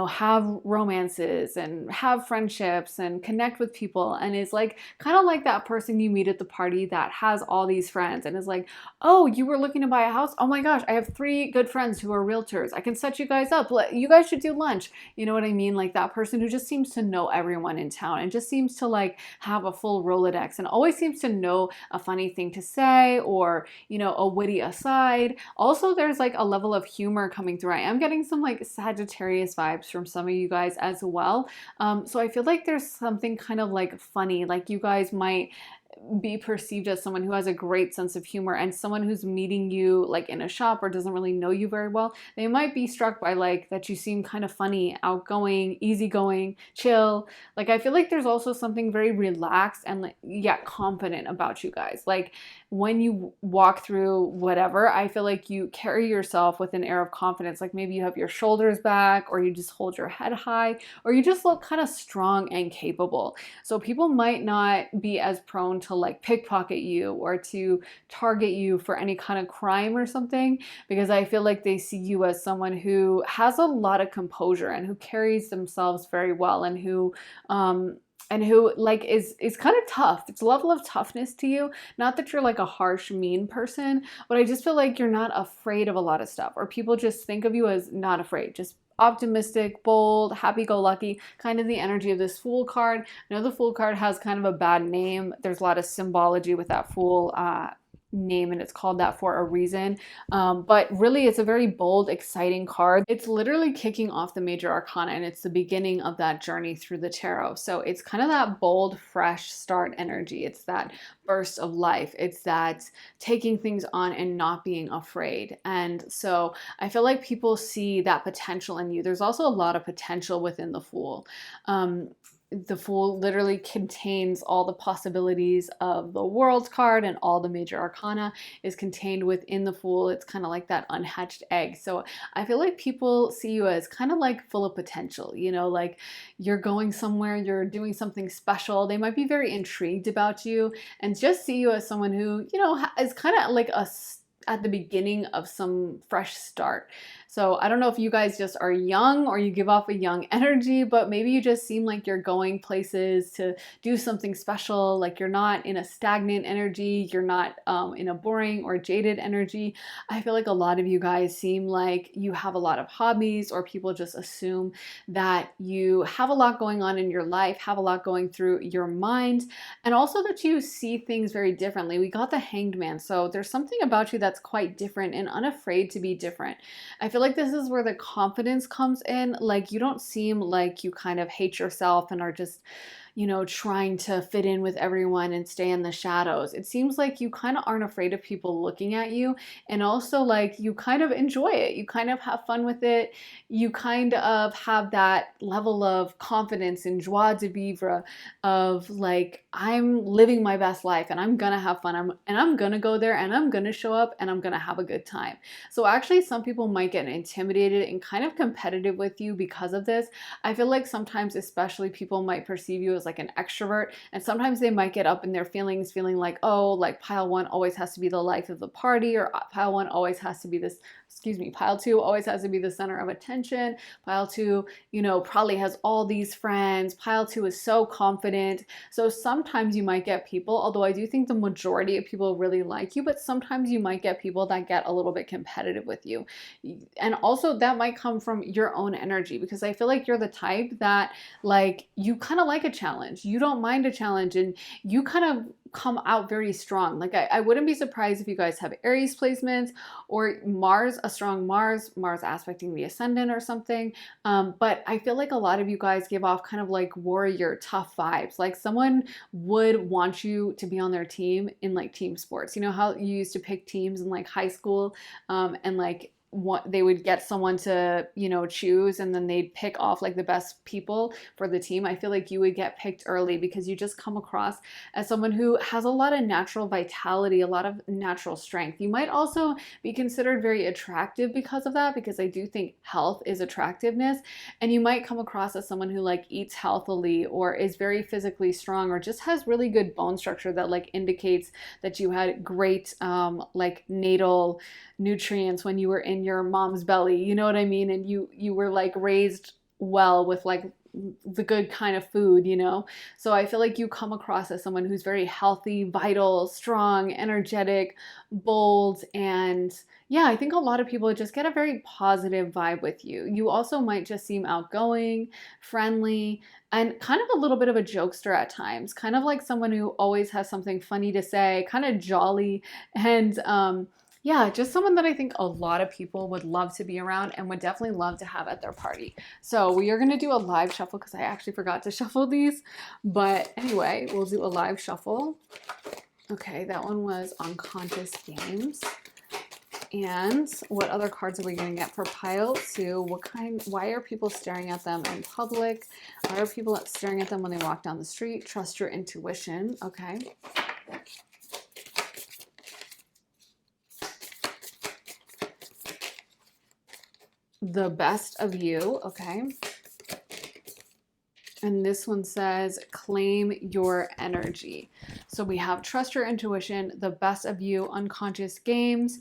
Speaker 1: have romances and have friendships and connect with people, and is like kind of like that person you meet at the party that has all these friends and is like, oh, you were looking to buy a house? Oh my gosh, I have 3 good friends who are realtors. I can set you guys up. You guys should do lunch. You know what I mean? Like that person who just seems to know everyone in town and just seems to like have a full Rolodex and always seems to know a funny thing to say, or, a witty aside. Also, there's like a level of humor coming through. I am getting some like Sagittarius vibes from some of you guys as well. So I feel like there's something kind of like funny, like you guys might be perceived as someone who has a great sense of humor, and someone who's meeting you like in a shop or doesn't really know you very well, they might be struck by like that you seem kind of funny, outgoing, easygoing, chill. Like I feel like there's also something very relaxed and like, yet confident about you guys. Like when you walk through whatever, I feel like you carry yourself with an air of confidence. Like maybe you have your shoulders back, or you just hold your head high, or you just look kind of strong and capable. So people might not be as prone to like pickpocket you or to target you for any kind of crime or something, because I feel like they see you as someone who has a lot of composure and who carries themselves very well, and who like is kind of tough. It's a level of toughness to you. Not that you're like a harsh, mean person, but I just feel like you're not afraid of a lot of stuff, or people just think of you as not afraid, just optimistic, bold, happy-go-lucky, kind of the energy of this Fool card. I know the Fool card has kind of a bad name. There's a lot of symbology with that Fool name, and it's called that for a reason. But really, it's a very bold, exciting card. It's literally kicking off the major arcana, and it's the beginning of that journey through the tarot. So it's kind of that bold, fresh start energy. It's that burst of life. It's that taking things on and not being afraid. And so I feel like people see that potential in you. There's also a lot of potential within the Fool. The Fool literally contains all the possibilities of the World card, and all the major arcana is contained within the Fool. It's kind of like that unhatched egg. So I feel like people see you as kind of like full of potential, like you're going somewhere, you're doing something special. They might be very intrigued about you and just see you as someone who, is kind of like at the beginning of some fresh start. So I don't know if you guys just are young or you give off a young energy, but maybe you just seem like you're going places to do something special. Like you're not in a stagnant energy. You're not in a boring or jaded energy. I feel like a lot of you guys seem like you have a lot of hobbies, or people just assume that you have a lot going on in your life, have a lot going through your mind, and also that you see things very differently. We got the Hanged Man. So there's something about you that's quite different and unafraid to be different. I feel like this is where the confidence comes in. Like you don't seem like you kind of hate yourself and are just, trying to fit in with everyone and stay in the shadows. It seems like you kind of aren't afraid of people looking at you, and also like you kind of enjoy it. You kind of have fun with it. You kind of have that level of confidence and joie de vivre of like, I'm living my best life and I'm gonna have fun. I'm gonna go there and I'm gonna show up and I'm gonna have a good time. So actually some people might get intimidated and kind of competitive with you because of this. I feel like sometimes especially people might perceive you as like an extrovert, and sometimes they might get up in their feelings feeling like, oh, like pile 1 always has to be the life of the party, or pile 1 always has to be this, pile 2 always has to be the center of attention. Pile 2, probably has all these friends. Pile 2 is so confident. So sometimes you might get people, although I do think the majority of people really like you, but sometimes you might get people that get a little bit competitive with you. And also that might come from your own energy, because I feel like you're the type that like you kind of like a challenge. You don't mind a challenge, and you kind of come out very strong. Like I wouldn't be surprised if you guys have Aries placements or Mars, a strong Mars aspecting the ascendant or something. But I feel like a lot of you guys give off kind of like warrior, tough vibes. Like someone would want you to be on their team in like team sports. You know how you used to pick teams in like high school, and like they would get someone to, choose, and then they'd pick off like the best people for the team. I feel like you would get picked early because you just come across as someone who has a lot of natural vitality, a lot of natural strength. You might also be considered very attractive because of that, because I do think health is attractiveness. And you might come across as someone who like eats healthily or is very physically strong or just has really good bone structure that like indicates that you had great like natal nutrients when you were in your mom's belly, you know what I mean? And you were like raised well with like the good kind of food. So I feel like you come across as someone who's very healthy, vital, strong, energetic, bold, and yeah, I think a lot of people just get a very positive vibe with you. You also might just seem outgoing, friendly, and kind of a little bit of a jokester at times, kind of like someone who always has something funny to say, kind of jolly, and yeah, just someone that I think a lot of people would love to be around and would definitely love to have at their party. So we are going to do a live shuffle because I actually forgot to shuffle these. But anyway, we'll do a live shuffle. Okay, that one was unconscious games. And what other cards are we going to get for pile two? Why are people staring at them in public? Why are people staring at them when they walk down the street? Trust your intuition. Okay. The best of you. Okay. And this one says, claim your energy. So we have trust your intuition, the best of you, unconscious games,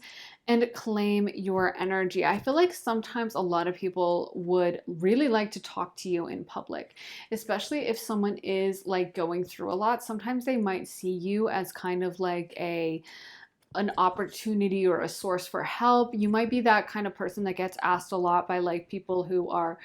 Speaker 1: and claim your energy. I feel like sometimes a lot of people would really like to talk to you in public, especially if someone is like going through a lot. Sometimes they might see you as kind of like an opportunity or a source for help. You might be that kind of person that gets asked a lot by like people who are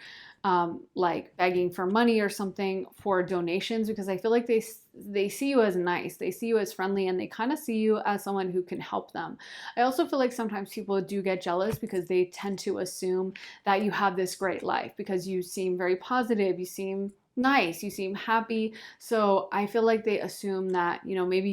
Speaker 1: like begging for money or something for donations, because I feel like they see you as nice, they see you as friendly, and they kind of see you as someone who can help them. I also feel like sometimes people do get jealous because they tend to assume that you have this great life because you seem very positive, you seem nice, you seem happy. So I feel like they assume that, maybe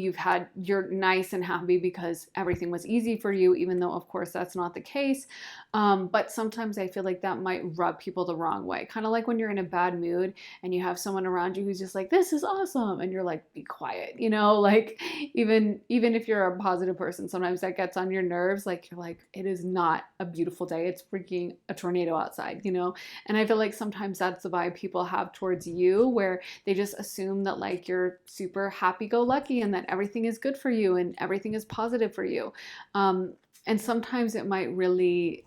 Speaker 1: you're nice and happy because everything was easy for you, even though of course that's not the case. But sometimes I feel like that might rub people the wrong way. Kind of like when you're in a bad mood and you have someone around you who's just like, this is awesome. And you're like, be quiet, like even if you're a positive person, sometimes that gets on your nerves. Like you're like, it is not a beautiful day. It's freaking a tornado outside, And I feel like sometimes that's the vibe people have towards you, where they just assume that like you're super happy-go-lucky and that everything is good for you and everything is positive for you. And sometimes it might really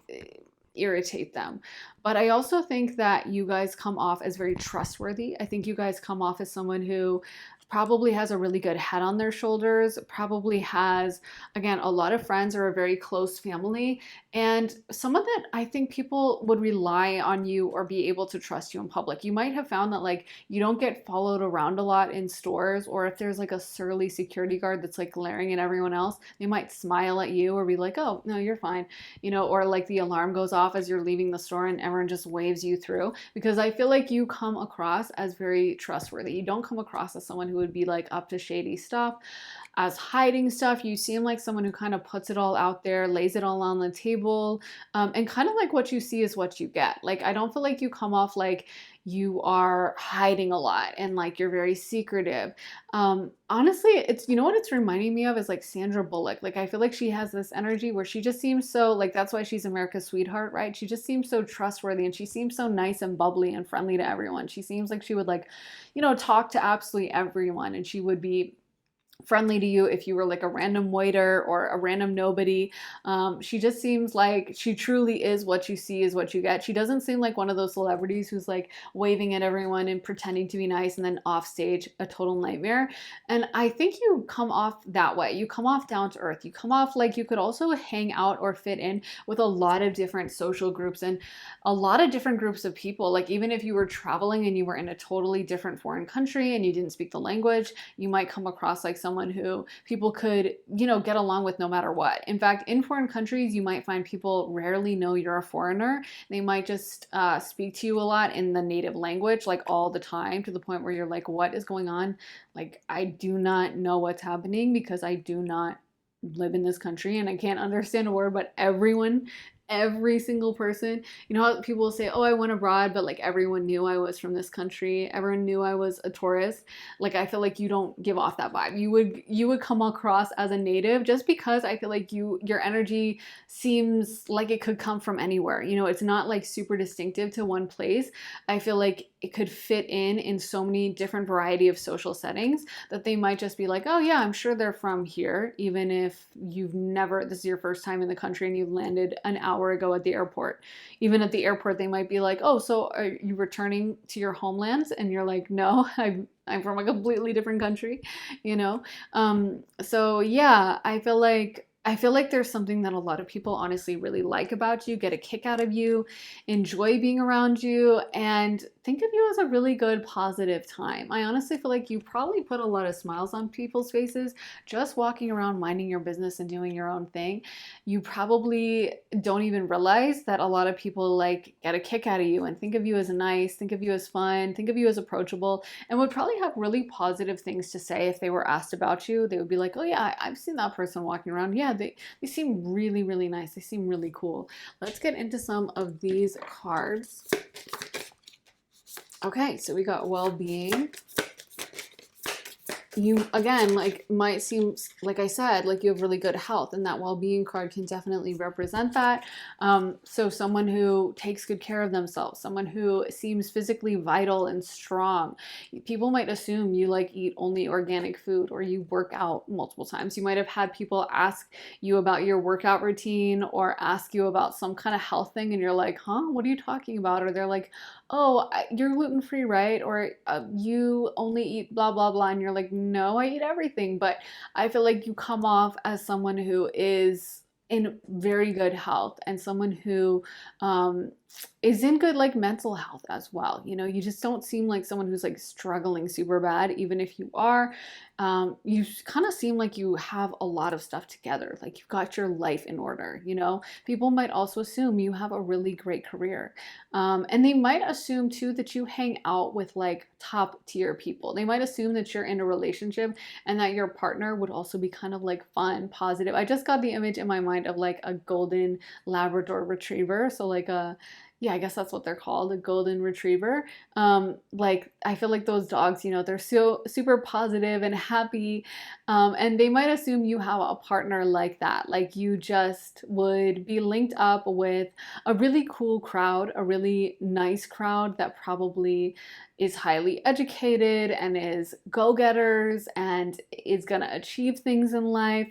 Speaker 1: irritate them. But I also think that you guys come off as very trustworthy. I think you guys come off as someone who probably has a really good head on their shoulders, probably has, again, a lot of friends or a very close family, and someone that I think people would rely on you or be able to trust you in public. You might have found that like you don't get followed around a lot in stores, or if there's like a surly security guard that's like glaring at everyone else, they might smile at you or be like, oh, no, you're fine, or like the alarm goes off as you're leaving the store and everyone just waves you through, because I feel like you come across as very trustworthy. You don't come across as someone who would be like up to shady stuff, as hiding stuff. You seem like someone who kind of puts it all out there, lays it all on the table, and kind of like what you see is what you get. Like I don't feel like you come off like you are hiding a lot and like you're very secretive. Honestly, it's, what it's reminding me of is like Sandra Bullock. Like I feel like she has this energy where she just seems so, like, that's why she's America's sweetheart, right? She just seems so trustworthy and she seems so nice and bubbly and friendly to everyone. She seems like she would like, talk to absolutely everyone, and she would be friendly to you if you were like a random waiter or a random nobody. She just seems like she truly is what you see is what you get. She doesn't seem like one of those celebrities who's like waving at everyone and pretending to be nice and then off stage a total nightmare. And I think you come off that way. You come off down to earth. You come off like you could also hang out or fit in with a lot of different social groups and a lot of different groups of people. Like even if you were traveling and you were in a totally different foreign country and you didn't speak the language, you might come across like someone who people could, get along with no matter what. In fact, in foreign countries, you might find people rarely know you're a foreigner. They might just speak to you a lot in the native language, like all the time, to the point where you're like, what is going on? Like, I do not know what's happening because I do not live in this country and I can't understand a word, but everyone every single person, you know how people will say, oh, I went abroad, but like everyone knew I was from this country, everyone knew I was a tourist. Like I feel like you don't give off that vibe. You would come across as a native just because I feel like your energy seems like it could come from anywhere. You know, it's not like super distinctive to one place. I feel like it could fit in so many different variety of social settings that they might just be like, oh yeah, I'm sure they're from here, even if you've never, this is your first time in the country and you landed an hour ago at the airport. Even at the airport, they might be like, oh, so are you returning to your homelands? And you're like, no, I'm from a completely different country, you know? So yeah, I feel like there's something that a lot of people honestly really like about you, get a kick out of you, enjoy being around you, and think of you as a really good positive time. I honestly feel like you probably put a lot of smiles on people's faces just walking around minding your business and doing your own thing. You probably don't even realize that a lot of people like get a kick out of you and think of you as nice, think of you as fun, think of you as approachable, and would probably have really positive things to say if they were asked about you. They would be like, oh yeah, I've seen that person walking around. Yeah, they seem really, really nice. They seem really cool. Let's get into some of these cards. Okay, so we got well-being. You again like might seem, like I said, like you have really good health, and that well-being card can definitely represent that. So someone who takes good care of themselves, someone who seems physically vital and strong. People might assume you like eat only organic food or you work out multiple times. You might have had people ask you about your workout routine or ask you about some kind of health thing, and you're like, huh, what are you talking about? Or they're like, oh, you're gluten free, right? Or you only eat blah, blah, blah. And you're like, no, I eat everything. But I feel like you come off as someone who is in very good health and someone who is in good like mental health as well. You know, you just don't seem like someone who's like struggling super bad, even if you are. You kind of seem like you have a lot of stuff together, like you've got your life in order. You know, people might also assume you have a really great career. And they might assume too that you hang out with like top tier people. They might assume that you're in a relationship and that your partner would also be kind of like fun, positive. I just got the image in my mind of like a golden Labrador retriever. So like yeah, I guess that's what they're called, a golden retriever. Like I feel like those dogs, you know, they're so super positive and happy, and they might assume you have a partner like that. Like you just would be linked up with a really cool crowd, a really nice crowd that probably is highly educated and is go-getters and is gonna achieve things in life.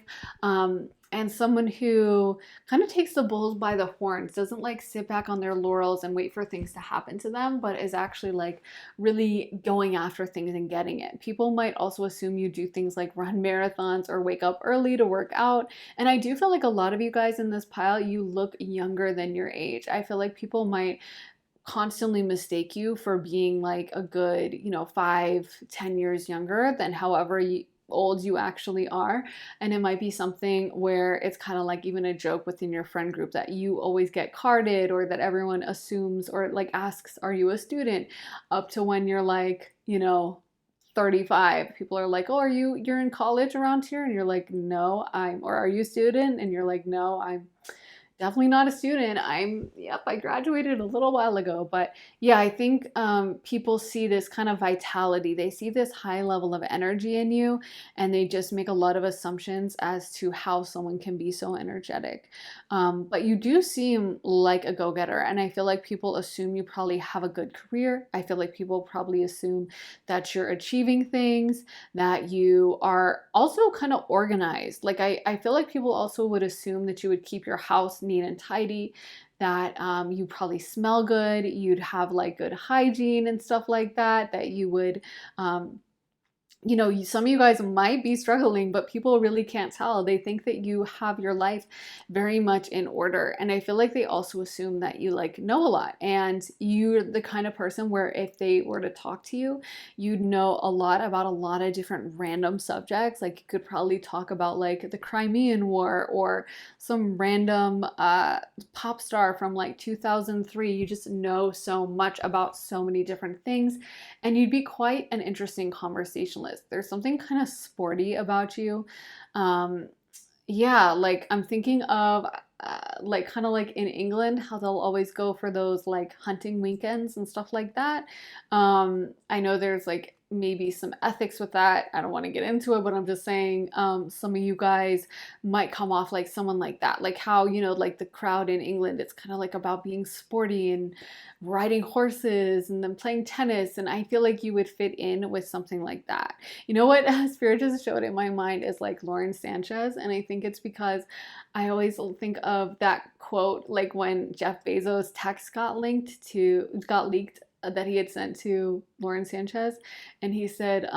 Speaker 1: And someone who kind of takes the bulls by the horns, doesn't like sit back on their laurels and wait for things to happen to them, but is actually like really going after things and getting it. People might also assume you do things like run marathons or wake up early to work out. And I do feel like a lot of you guys in this pile, you look younger than your age. I feel like people might constantly mistake you for being like a good, you know, 5, 10 years younger than however old you actually are. And it might be something where it's kind of like even a joke within your friend group that you always get carded, or that everyone assumes or like asks, are you a student? Up to when you're like, you know, 35, people are like, oh, you're in college around here? And you're like, no, or are you a student? And you're like, no, I'm definitely not a student. Yep, I graduated a little while ago. But yeah, I think people see this kind of vitality. They see this high level of energy in you, and they just make a lot of assumptions as to how someone can be so energetic. But you do seem like a go-getter, and I feel like people assume you probably have a good career. I feel like people probably assume that you're achieving things, that you are also kind of organized. Like I feel like people also would assume that you would keep your house neat and tidy, that you probably smell good, you'd have like good hygiene and stuff like that, that you would you know, some of you guys might be struggling, but people really can't tell. They think that you have your life very much in order. And I feel like they also assume that you like know a lot, and you're the kind of person where if they were to talk to you, you'd know a lot about a lot of different random subjects. Like you could probably talk about like the Crimean War or some random pop star from like 2003. You just know so much about so many different things, and you'd be quite an interesting conversationalist. There's something kind of sporty about you. Yeah, like I'm thinking of like kind of like in England, how they'll always go for those like hunting weekends and stuff like that. I know there's like maybe some ethics with that. I don't want to get into it, but I'm just saying some of you guys might come off like someone like that. Like how, you know, like the crowd in England, it's kind of like about being sporty and riding horses and then playing tennis. And I feel like you would fit in with something like that. You know what Spirit just showed in my mind is like Lauren Sanchez. And I think it's because I always think of that quote, like when Jeff Bezos' text got leaked that he had sent to Lauren Sanchez, and he said,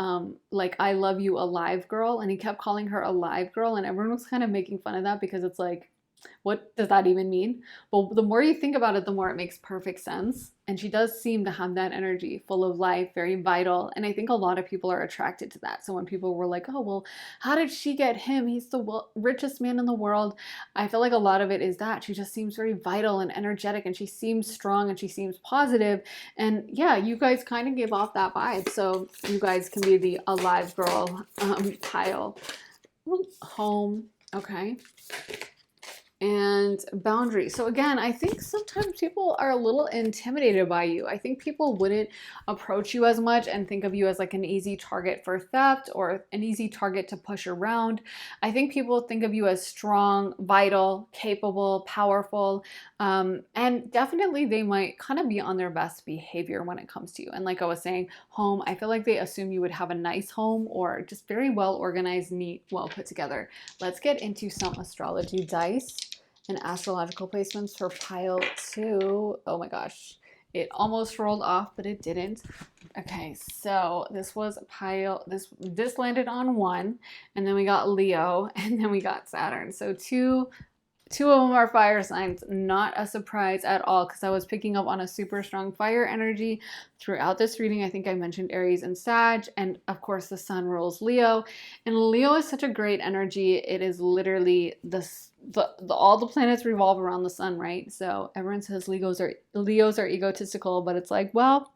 Speaker 1: like, "I love you, alive girl," and he kept calling her alive girl, and everyone was kind of making fun of that because it's like, what does that even mean? But the more you think about it, the more it makes perfect sense. And she does seem to have that energy, full of life, very vital. And I think a lot of people are attracted to that. So when people were like, oh, well, how did she get him? He's the richest man in the world. I feel like a lot of it is that she just seems very vital and energetic, and she seems strong and she seems positive. And yeah, you guys kind of give off that vibe. So you guys can be the alive girl pile. Home. Okay. And boundaries. So again, I think sometimes people are a little intimidated by you. I think people wouldn't approach you as much and think of you as like an easy target for theft or an easy target to push around. I think people think of you as strong, vital, capable, powerful, and definitely they might kind of be on their best behavior when it comes to you. And like I was saying, home, I feel like they assume you would have a nice home or just very well organized, neat, well put together. Let's get into some astrology dice and astrological placements for pile 2. Oh my gosh, it almost rolled off, but it didn't. Okay, so this was pile, this landed on 1, and then we got Leo, and then we got Saturn. So two of them are fire signs, not a surprise at all, because I was picking up on a super strong fire energy throughout this reading. I think I mentioned Aries and Sag, and of course the sun rules Leo. And Leo is such a great energy. It is literally all the planets revolve around the sun, right? So everyone says Leos are egotistical, but it's like, well,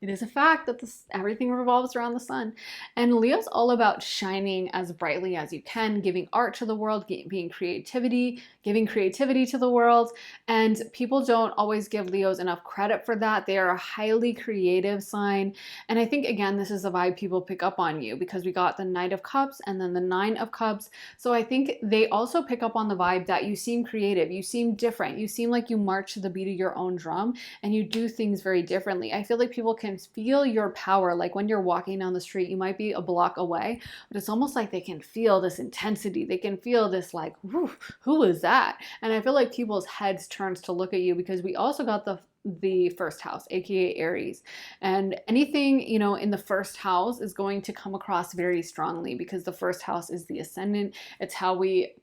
Speaker 1: it is a fact that everything revolves around the sun. And Leo's all about shining as brightly as you can, giving art to the world, giving creativity to the world. And people don't always give Leos enough credit for that. They are a highly creative sign. And I think, again, this is the vibe people pick up on you because we got the Knight of Cups and then the Nine of Cups. So I think they also pick up on the vibe that you seem creative, you seem different, you seem like you march to the beat of your own drum and you do things very differently. I feel like people can feel your power. Like when you're walking down the street, you might be a block away, but it's almost like they can feel this intensity. They can feel this like, who is that? And I feel like people's heads turns to look at you because we also got the first house, aka Aries, and anything, you know, in the first house is going to come across very strongly because the first house is the ascendant. It's how we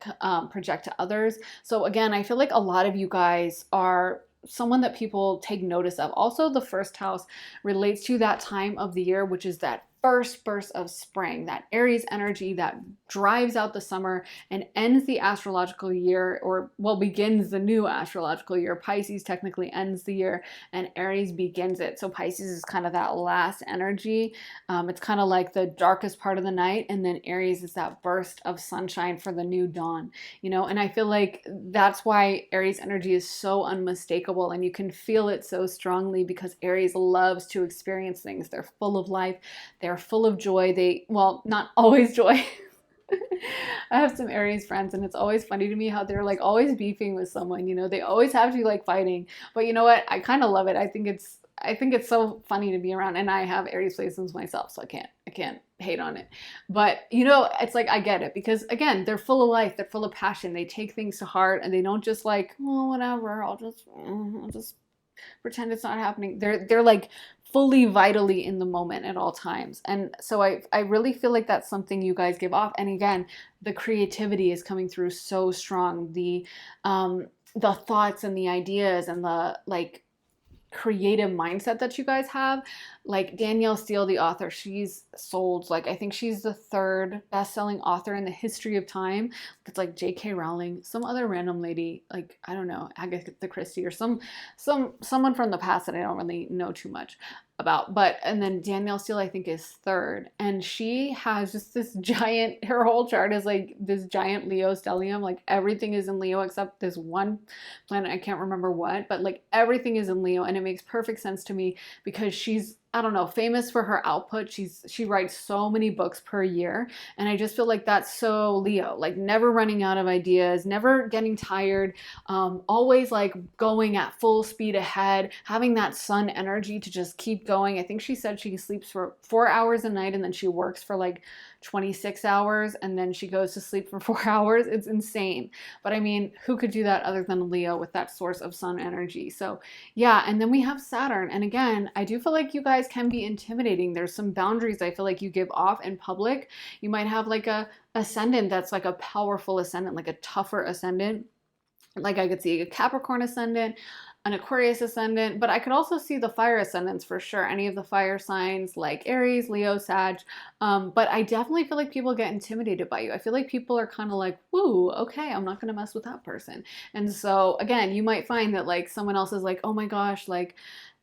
Speaker 1: project to others. So again, I feel like a lot of you guys are someone that people take notice of. Also, the first house relates to that time of the year, which is that first burst of spring, that Aries energy that drives out the summer and ends the astrological year, or well, begins the new astrological year. Pisces technically ends the year and Aries begins it. So Pisces is kind of that last energy. It's kind of like the darkest part of the night, and then Aries is that burst of sunshine for the new dawn, you know. And I feel like that's why Aries energy is so unmistakable and you can feel it so strongly because Aries loves to experience things. They're full of life, they're full of joy. Well, not always joy. I have some Aries friends and it's always funny to me how they're like always beefing with someone, you know, they always have to be like fighting. But you know what? I kind of love it. I think it's so funny to be around, and I have Aries placements myself, so I can't hate on it. But you know, it's like I get it because again, they're full of life, they're full of passion, they take things to heart, and they don't just like, oh, whatever, I'll just pretend it's not happening. They're like fully vitally in the moment at all times. And so I really feel like that's something you guys give off. And again, the creativity is coming through so strong. The thoughts and the ideas and the like creative mindset that you guys have. Like Danielle Steele, the author, she's sold, like, I think she's the 3rd best-selling author in the history of time. It's like J.K. Rowling, some other random lady, like, I don't know, Agatha Christie, or someone from the past that I don't really know too much. and then Danielle Steele, I think, is third. And she has just this giant, her whole chart is like this giant Leo stellium. Like everything is in Leo except this one planet. I can't remember what, but like everything is in Leo. And it makes perfect sense to me because she's, I don't know, famous for her output. She writes so many books per year. And I just feel like that's so Leo, like never running out of ideas, never getting tired, always like going at full speed ahead, having that sun energy to just keep going. I think she said she sleeps for 4 hours a night and then she works for like 26 hours and then she goes to sleep for 4 hours. It's insane. But I mean, who could do that other than Leo with that source of sun energy? So yeah, and then we have Saturn. And again, I do feel like you guys can be intimidating. There's some boundaries I feel like you give off in public. You might have like a ascendant that's like a powerful ascendant, like a tougher ascendant. Like I could see a Capricorn ascendant, an Aquarius ascendant, but I could also see the fire ascendants for sure. Any of the fire signs like Aries, Leo, Sag. But I definitely feel like people get intimidated by you. I feel like people are kind of like, woo, okay, I'm not going to mess with that person. And so again, you might find that like someone else is like, oh my gosh, like,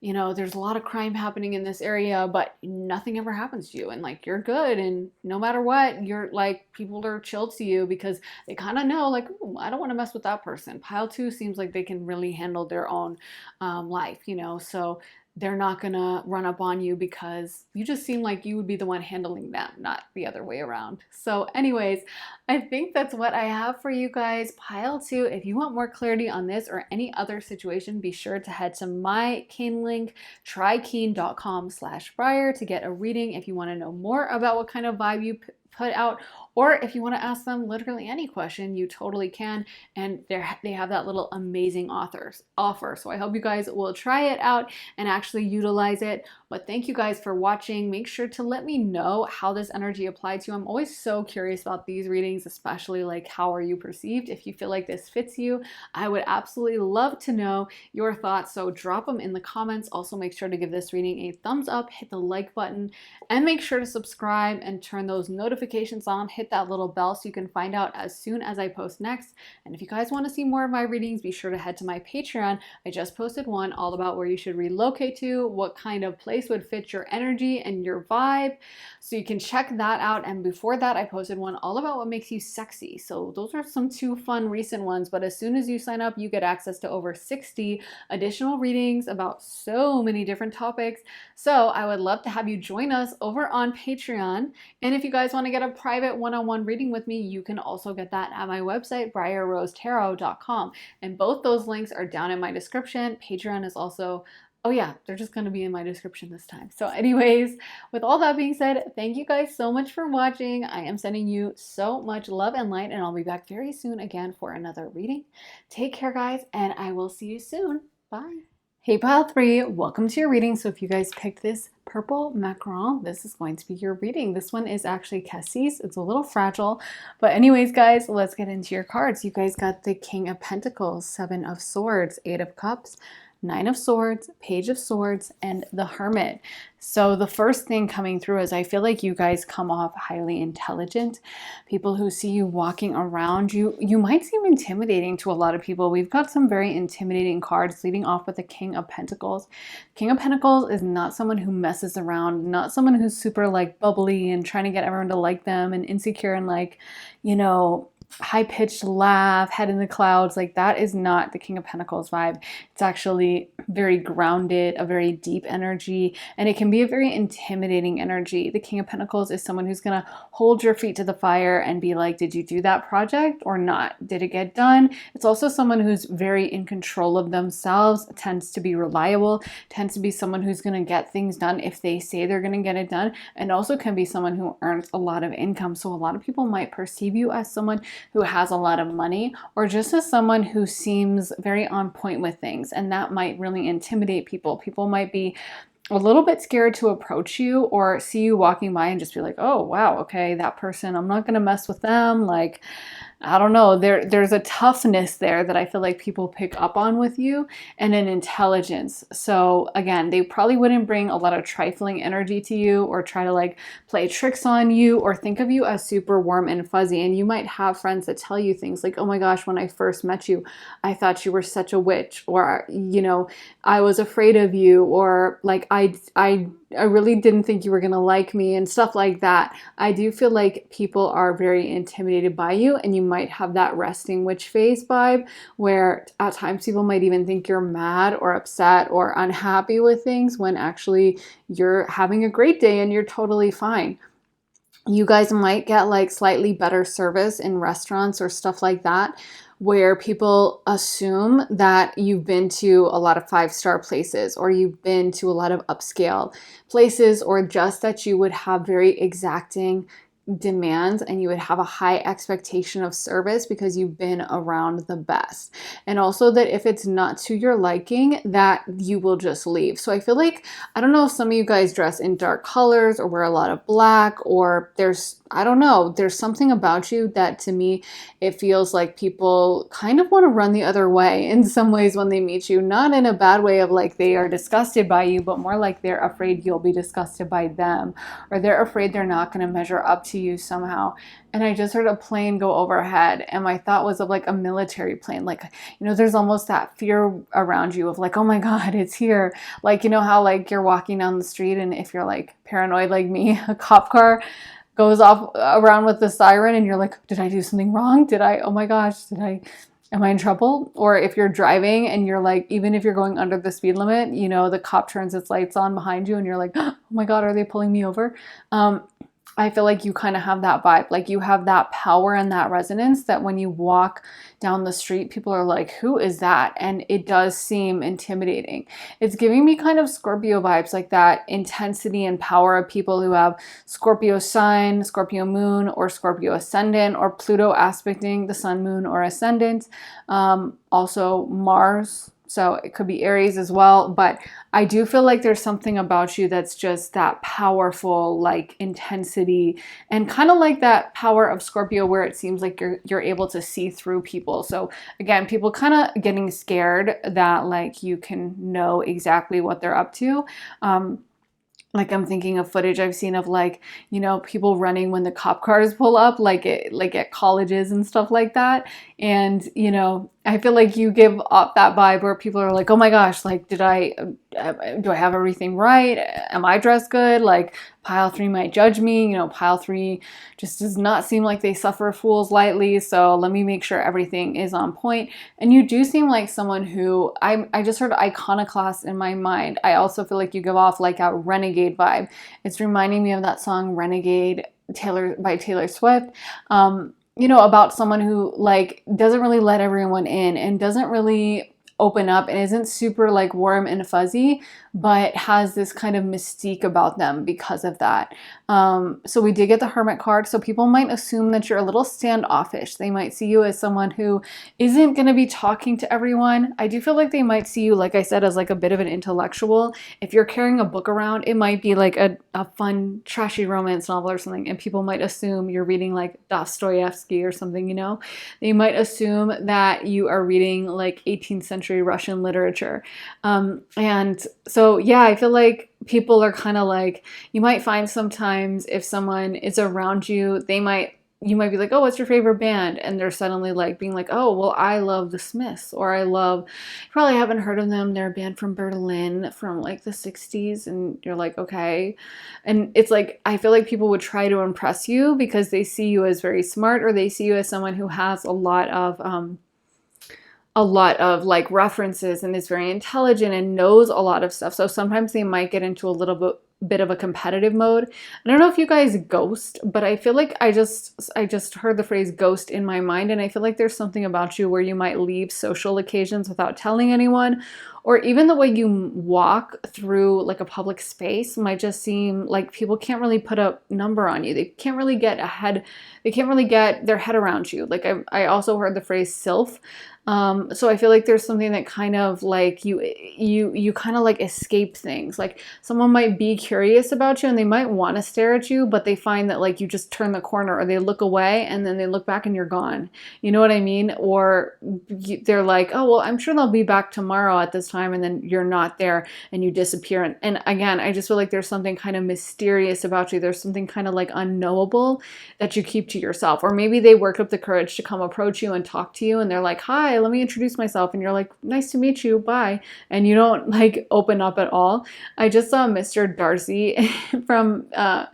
Speaker 1: you know, there's a lot of crime happening in this area, but nothing ever happens to you. And like, you're good. And no matter what, you're like, people are chill to you because they kind of know like, ooh, I don't want to mess with that person. Pile two seems like they can really handle their own life, you know, so they're not gonna run up on you because you just seem like you would be the one handling them, not the other way around. So anyways, I think that's what I have for you guys. Pile two, if you want more clarity on this or any other situation, be sure to head to my Keen link, trykeen.com/Briar to get a reading if you want to know more about what kind of vibe you put out, or if you want to ask them literally any question, you totally can. And they have that little amazing offer. So I hope you guys will try it out and actually utilize it. But thank you guys for watching. Make sure to let me know how this energy applied to you. I'm always so curious about these readings, especially like how are you perceived? If you feel like this fits you, I would absolutely love to know your thoughts. So drop them in the comments. Also make sure to give this reading a thumbs up, hit the like button, and make sure to subscribe and turn those notifications on. Hit that little bell so you can find out as soon as I post next. And if you guys want to see more of my readings, be sure to head to my Patreon. I just posted one all about where you should relocate to, what kind of place would fit your energy and your vibe. So you can check that out. And before that, I posted one all about what makes you sexy. So those are some two fun recent ones. But as soon as you sign up, you get access to over 60 additional readings about so many different topics. So I would love to have you join us over on Patreon. And if you guys want to get a private one-on-one reading with me, you can also get that at my website, briarrosetarot.com. And both those links are down in my description. Patreon is also, oh yeah, they're just going to be in my description this time. So anyways, with all that being said, thank you guys so much for watching. I am sending you so much love and light, and I'll be back very soon again for another reading. Take care, guys, and I will see you soon. Bye. Hey pile three, welcome to your reading. So if you guys picked this purple Macaron, this is going to be your reading. This one is actually Cassie's. It's a little fragile. But anyways, guys, let's get into your cards. You guys got the King of Pentacles, Seven of Swords, Eight of Cups, Nine of Swords, Page of Swords, and the Hermit. So the first thing coming through is I feel like you guys come off highly intelligent. People who see you walking around, you might seem intimidating to a lot of people. We've got some very intimidating cards leading off with the King of Pentacles. King of Pentacles is not someone who messes around, not someone who's super like bubbly and trying to get everyone to like them and insecure and like, you know, high-pitched laugh, head in the clouds. Like that is not the King of Pentacles vibe. It's actually very grounded, a very deep energy, and it can be a very intimidating energy. The King of Pentacles is someone who's gonna hold your feet to the fire and be like, did you do that project or not? Did it get done? It's also someone who's very in control of themselves, tends to be reliable, tends to be someone who's gonna get things done if they say they're gonna get it done, and also can be someone who earns a lot of income. So a lot of people might perceive you as someone who has a lot of money, or just as someone who seems very on point with things, and that might really intimidate people. People might be a little bit scared to approach you or see you walking by and just be like, oh wow, okay, that person, I'm not gonna mess with them. Like, I don't know, there's a toughness there that I feel like people pick up on with you, and an intelligence. So again, they probably wouldn't bring a lot of trifling energy to you or try to like play tricks on you or think of you as super warm and fuzzy. And you might have friends that tell you things like, oh my gosh, when I first met you, I thought you were such a witch, or, you know, I was afraid of you, or like I really didn't think you were gonna like me and stuff like that. I do feel like people are very intimidated by you, and you might have that resting witch phase vibe where at times people might even think you're mad or upset or unhappy with things when actually you're having a great day and you're totally fine. You guys might get like slightly better service in restaurants or stuff like that, where people assume that you've been to a lot of five-star places or you've been to a lot of upscale places, or just that you would have very exacting demands and you would have a high expectation of service because you've been around the best. And also that if it's not to your liking, that you will just leave. So I feel like, I don't know if some of you guys dress in dark colors or wear a lot of black, or I don't know, there's something about you that to me, it feels like people kind of want to run the other way in some ways when they meet you, not in a bad way of like they are disgusted by you, but more like they're afraid you'll be disgusted by them, or they're afraid they're not going to measure up to you somehow. And I just heard a plane go overhead, and my thought was of like a military plane. Like, there's almost that fear around you of like, oh my God, it's here. Like, how like you're walking down the street, and if you're like paranoid like me, a cop car goes off around with the siren and you're like, did I do something wrong? Oh my gosh, am I in trouble? Or if you're driving and you're like, even if you're going under the speed limit, the cop turns its lights on behind you and you're like, oh my God, are they pulling me over? I feel like you kind of have that vibe. Like you have that power and that resonance that when you walk down the street, people are like, who is that? And it does seem intimidating. It's giving me kind of Scorpio vibes, like that intensity and power of people who have Scorpio sun, Scorpio moon, or Scorpio ascendant, or Pluto aspecting the sun, moon, or ascendant. Also Mars. So it could be Aries as well, but I do feel like there's something about you that's just that powerful, like intensity, and kind of like that power of Scorpio where it seems like you're able to see through people. So again, people kind of getting scared that like you can know exactly what they're up to. Like I'm thinking of footage I've seen of like, people running when the cop cars pull up, like at colleges and stuff like that. And, I feel like you give off that vibe where people are like, oh my gosh, like, do I have everything right? Am I dressed good? Like pile 3 might judge me. Pile 3 just does not seem like they suffer fools lightly. So let me make sure everything is on point. And you do seem like someone who, I just heard iconoclast in my mind. I also feel like you give off like a renegade vibe. It's reminding me of that song Renegade by Taylor Swift. About someone who like doesn't really let everyone in and doesn't really open up and isn't super like warm and fuzzy, but has this kind of mystique about them because of that. So we did get the Hermit card. So people might assume that you're a little standoffish. They might see you as someone who isn't going to be talking to everyone. I do feel like they might see you, like I said, as like a bit of an intellectual. If you're carrying a book around, it might be like a fun, trashy romance novel or something, and people might assume you're reading like Dostoevsky or something, They might assume that you are reading like 18th century Russian literature. And so, yeah, I feel like people are kind of like, you might find sometimes if someone is around you, you might be like, oh, what's your favorite band? And they're suddenly like being like, oh, well, I love the Smiths, or you probably haven't heard of them. They're a band from Berlin from like the 60s. And you're like, okay. And it's like, I feel like people would try to impress you because they see you as very smart, or they see you as someone who has a lot of like references and is very intelligent and knows a lot of stuff. So sometimes they might get into a little bit of a competitive mode. I don't know if you guys ghost, but I feel like I just heard the phrase ghost in my mind, and I feel like there's something about you where you might leave social occasions without telling anyone, or even the way you walk through like a public space might just seem like people can't really put a number on you. They can't really get their head around you. Like I also heard the phrase sylph. So I feel like there's something that kind of like you kind of like escape things. Like someone might be curious about you and they might want to stare at you, but they find that like you just turn the corner, or they look away and then they look back and you're gone. You know what I mean? Or they're like, oh, well, I'm sure they'll be back tomorrow at this time and then you're not there and you disappear. And again, I just feel like there's something kind of mysterious about you. There's something kind of like unknowable that you keep to yourself. Or maybe they worked up the courage to come approach you and talk to you and they're like, hi, let me introduce myself. And you're like, nice to meet you, bye. And you don't like open up at all. I just saw Mr. Darcy from Pride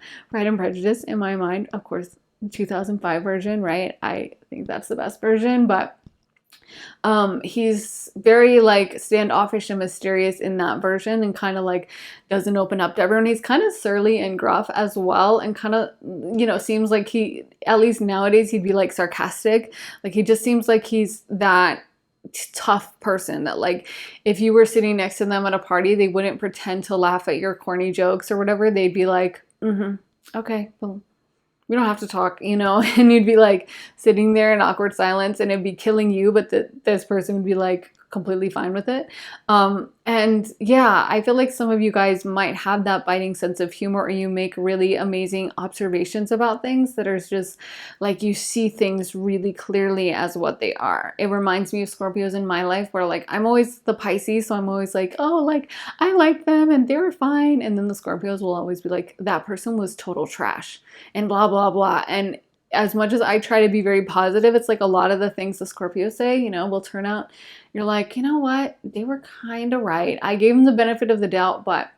Speaker 1: and Prejudice in my mind. Of course, 2005 version, right? I think that's the best version, but he's very like standoffish and mysterious in that version and kind of like doesn't open up to everyone. He's kind of surly and gruff as well, and kind of, you know, seems like he, at least nowadays, he'd be like sarcastic. Like he just seems like he's that tough person that like if you were sitting next to them at a party, they wouldn't pretend to laugh at your corny jokes or whatever. They'd be like, okay, well, we don't have to talk, you know. And you'd be like sitting there in awkward silence and it'd be killing you, but this person would be like completely fine with it. And yeah, I feel like some of you guys might have that biting sense of humor, or you make really amazing observations about things that are just like you see things really clearly as what they are. It reminds me of Scorpios in my life where like I'm always the Pisces, so I'm always like, oh, like I like them and they were fine. And then the Scorpios will always be like, that person was total trash and blah, blah, blah. And as much as I try to be very positive, it's like a lot of the things the Scorpios say, you know, will turn out, you're like, you know what? They were kind of right. I gave them the benefit of the doubt, but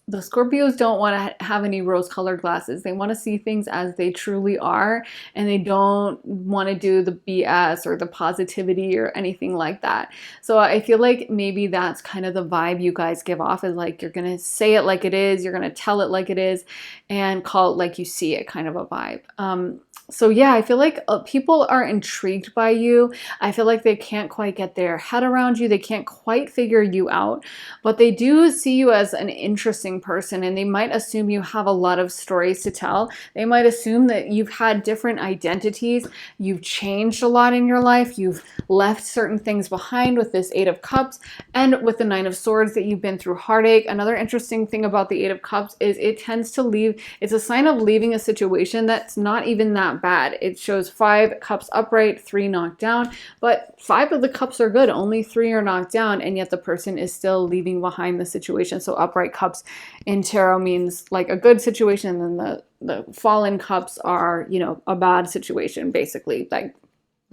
Speaker 1: the Scorpios don't want to have any rose-colored glasses. They want to see things as they truly are, and they don't want to do the BS or the positivity or anything like that. So I feel like maybe that's kind of the vibe you guys give off, is like you're going to say it like it is, you're going to tell it like it is, and call it like you see it, kind of a vibe. So yeah, I feel like people are intrigued by you. I feel like they can't quite get their head around you. They can't quite figure you out, but they do see you as an interesting person, and they might assume you have a lot of stories to tell. They might assume that you've had different identities. You've changed a lot in your life. You've left certain things behind with this Eight of Cups, and with the Nine of Swords, that you've been through heartache. Another interesting thing about the Eight of Cups is it tends to leave, it's a sign of leaving a situation that's not even that bad. It shows 5 cups upright, 3 knocked down, but 5 of the cups are good, only 3 are knocked down, and yet the person is still leaving behind the situation. So upright cups in tarot means like a good situation, and then the fallen cups are, you know, a bad situation, basically, like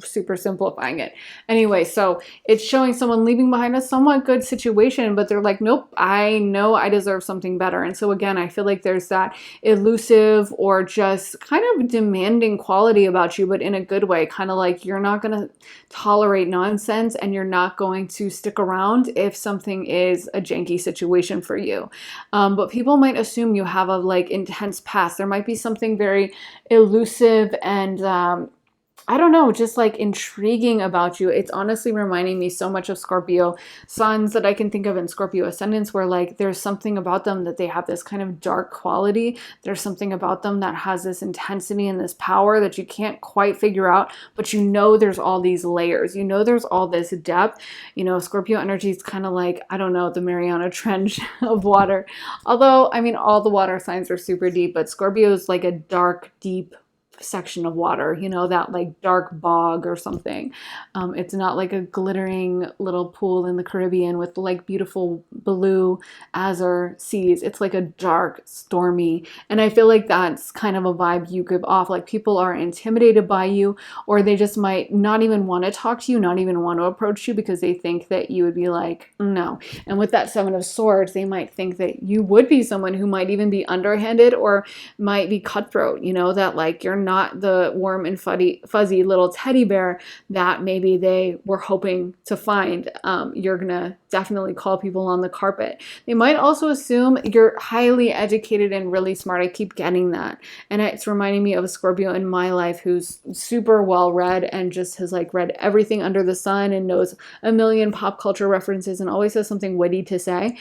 Speaker 1: super simplifying it. Anyway, so it's showing someone leaving behind a somewhat good situation, but they're like, nope, I know I deserve something better. And so again, I feel like there's that elusive or just kind of demanding quality about you, but in a good way, kind of like you're not going to tolerate nonsense, and you're not going to stick around if something is a janky situation for you. But people might assume you have a like intense past. There might be something very elusive and I don't know, just like intriguing about you. It's honestly reminding me so much of Scorpio suns that I can think of, in Scorpio ascendants, where like there's something about them that they have this kind of dark quality. There's something about them that has this intensity and this power that you can't quite figure out, but you know there's all these layers. You know there's all this depth. You know, Scorpio energy is kind of like, I don't know, the Mariana Trench of water. Although, I mean, all the water signs are super deep, but Scorpio is like a dark, deep section of water, you know, that like dark bog or something. It's not like a glittering little pool in the Caribbean with like beautiful blue azure seas. It's like a dark, stormy, and I feel like that's kind of a vibe you give off. Like people are intimidated by you, or they just might not even want to talk to you, not even want to approach you, because they think that you would be like, no. And with that Seven of Swords, they might think that you would be someone who might even be underhanded or might be cutthroat, you know, that like you're not the warm and fuzzy little teddy bear that maybe they were hoping to find. You're gonna definitely call people on the carpet. They might also assume you're highly educated and really smart. I keep getting that, and it's reminding me of a Scorpio in my life who's super well read and just has like read everything under the sun and knows a million pop culture references and always has something witty to say.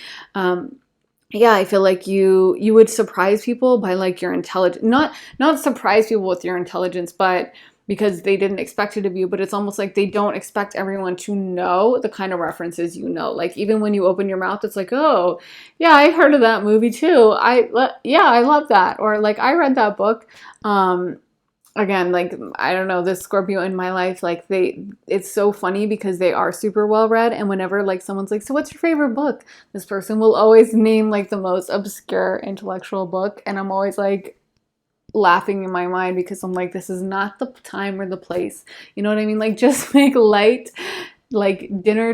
Speaker 1: Yeah, I feel like you would surprise people by like your intelligence, not surprise people with your intelligence, but because they didn't expect it of you, but it's almost like they don't expect everyone to know the kind of references you know. Like even when you open your mouth, it's like, oh yeah, I heard of that movie too. Yeah, I love that. Or like I read that book. again, like, I don't know, this Scorpio in my life, like, it's so funny because they are super well read. And whenever like someone's like, so what's your favorite book? This person will always name like the most obscure intellectual book. And I'm always like laughing in my mind because I'm like, this is not the time or the place. You know what I mean? Like, just make light, like dinner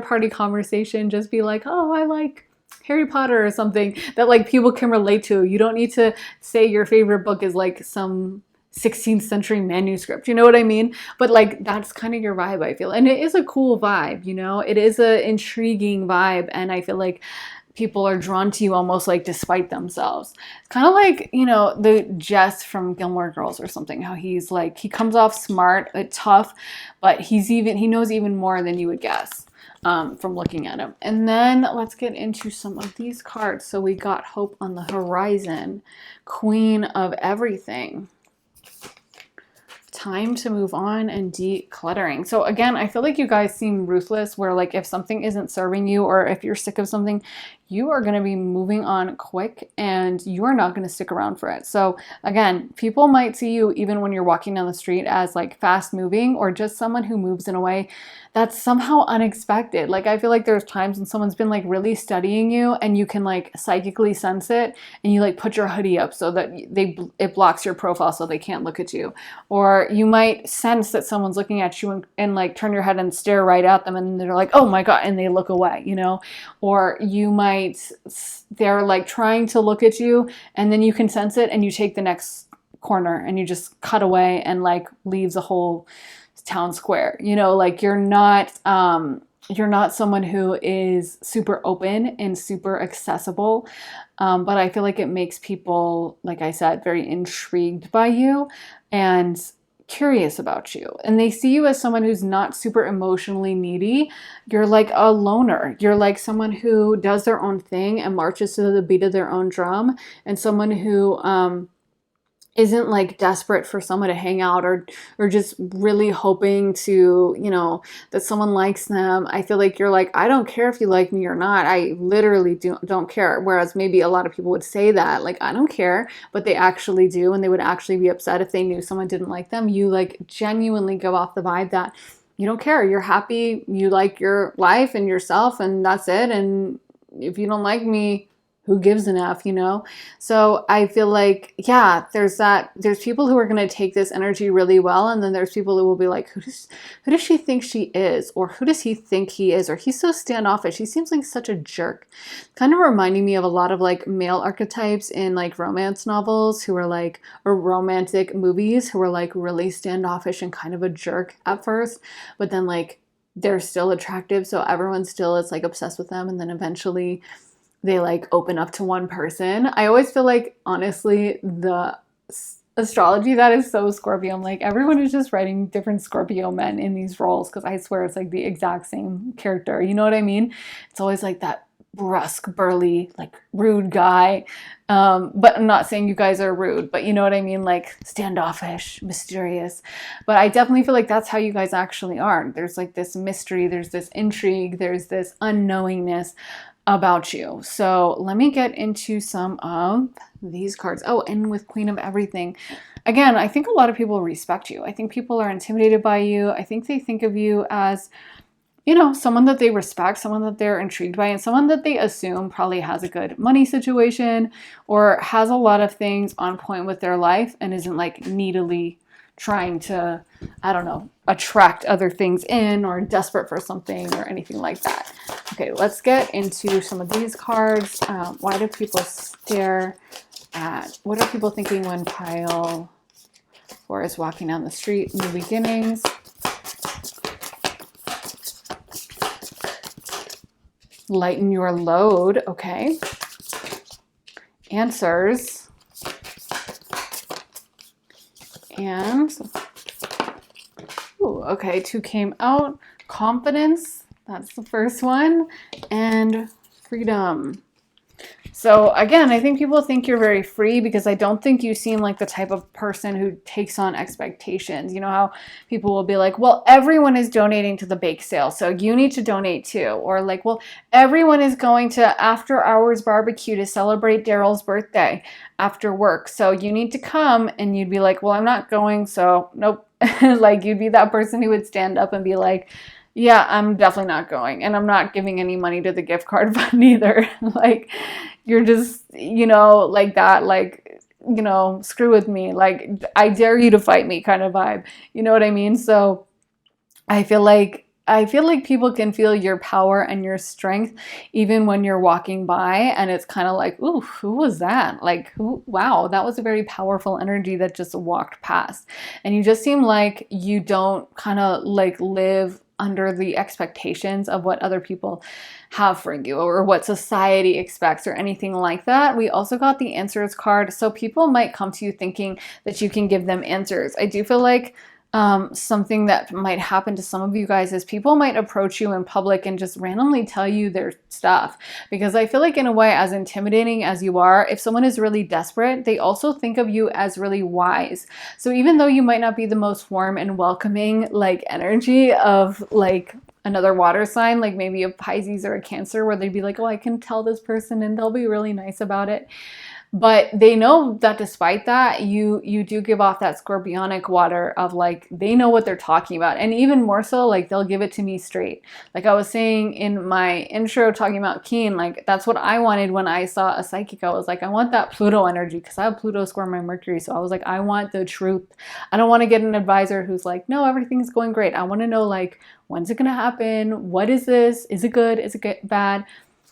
Speaker 1: party conversation. Just be like, oh, I like Harry Potter or something that like people can relate to. You don't need to say your favorite book is like some 16th century manuscript. You know what I mean? But like, that's kind of your vibe, I feel. And it is a cool vibe, you know? It is a intriguing vibe. And I feel like people are drawn to you almost like despite themselves. It's kind of like, you know, the Jess from Gilmore Girls or something, how he's like, he comes off smart, tough, but he knows even more than you would guess from looking at him. And then let's get into some of these cards. So we got Hope on the Horizon, Queen of Everything. Time to move on and decluttering. So again, I feel like you guys seem ruthless, where like if something isn't serving you or if you're sick of something, you are going to be moving on quick and you're not going to stick around for it. So again, people might see you even when you're walking down the street as like fast moving or just someone who moves in a way that's somehow unexpected. Like, I feel like there's times when someone's been like really studying you and you can like psychically sense it, and you like put your hoodie up so that it blocks your profile so they can't look at you. Or you might sense that someone's looking at you and like turn your head and stare right at them, and they're like, oh my God, and they look away, you know? Or you might, they're like trying to look at you and then you can sense it and you take the next corner and you just cut away and like leaves a whole town square. You know, like you're not someone who is super open and super accessible. But I feel like it makes people, like I said, very intrigued by you and curious about you. And they see you as someone who's not super emotionally needy. You're like a loner. You're like someone who does their own thing and marches to the beat of their own drum, and someone who isn't like desperate for someone to hang out or just really hoping to, you know, that someone likes them. I feel like you're like, I don't care if you like me or not. I literally don't care. Whereas maybe a lot of people would say that, like, I don't care, but they actually do. And they would actually be upset if they knew someone didn't like them. You like genuinely go off the vibe that you don't care. You're happy. You like your life and yourself, and that's it. And if you don't like me, who gives an F, you know? So I feel like, yeah, there's people who are going to take this energy really well. And then there's people who will be like, who does she think she is? Or who does he think he is? Or he's so standoffish. He seems like such a jerk. Kind of reminding me of a lot of like male archetypes in like romance novels who are like, or romantic movies who are like really standoffish and kind of a jerk at first, but then like they're still attractive. So everyone still is like obsessed with them. And then eventually they like open up to one person. I always feel like, honestly, the astrology that is so Scorpio. I'm like, everyone is just writing different Scorpio men in these roles, because I swear it's like the exact same character. You know what I mean? It's always like that brusque, burly, like rude guy. But I'm not saying you guys are rude, but you know what I mean? Like standoffish, mysterious. But I definitely feel like that's how you guys actually are. There's like this mystery, there's this intrigue, there's this unknowingness about you. So let me get into some of these cards. Oh, and with Queen of Everything. Again, I think a lot of people respect you. I think people are intimidated by you. I think they think of you as, you know, someone that they respect, someone that they're intrigued by, and someone that they assume probably has a good money situation or has a lot of things on point with their life and isn't like needily trying to, I don't know, attract other things in or desperate for something or anything like that. Okay, let's get into some of these cards. Why do people stare at, what are people thinking when pile 4 is walking down the street? New beginnings. Lighten your load. Okay. Answers. And, ooh, okay, 2 came out. Confidence, that's the first one. And freedom. So again, I think people think you're very free because I don't think you seem like the type of person who takes on expectations. You know how people will be like, well, everyone is donating to the bake sale, so you need to donate too. Or like, well, everyone is going to after hours barbecue to celebrate Daryl's birthday after work, so you need to come. And you'd be like, well, I'm not going, so nope. Like you'd be that person who would stand up and be like, yeah, I'm definitely not going, and I'm not giving any money to the gift card fund either. Like, you're just, like that, like, screw with me. Like, I dare you to fight me kind of vibe. You know what I mean? So I feel like people can feel your power and your strength even when you're walking by, and it's kind of like, ooh, who was that? Like, who? Wow, that was a very powerful energy that just walked past. And you just seem like you don't kind of like live under the expectations of what other people have for you or what society expects or anything like that. We also got the answers card. So people might come to you thinking that you can give them answers. I do feel like something that might happen to some of you guys is people might approach you in public and just randomly tell you their stuff. Because I feel like in a way, as intimidating as you are, if someone is really desperate, they also think of you as really wise. So even though you might not be the most warm and welcoming like energy of like another water sign, like maybe a Pisces or a Cancer, where they'd be like, oh, I can tell this person and they'll be really nice about it. But they know that despite that, you do give off that scorpionic water of like, they know what they're talking about. And even more so, like they'll give it to me straight. Like I was saying in my intro talking about Keen, like that's what I wanted when I saw a psychic. I was like, I want that Pluto energy because I have Pluto square my Mercury. So I was like, I want the truth. I don't want to get an advisor who's like, no, everything's going great. I want to know like, when's it going to happen? What is this? Is it good? Is it bad?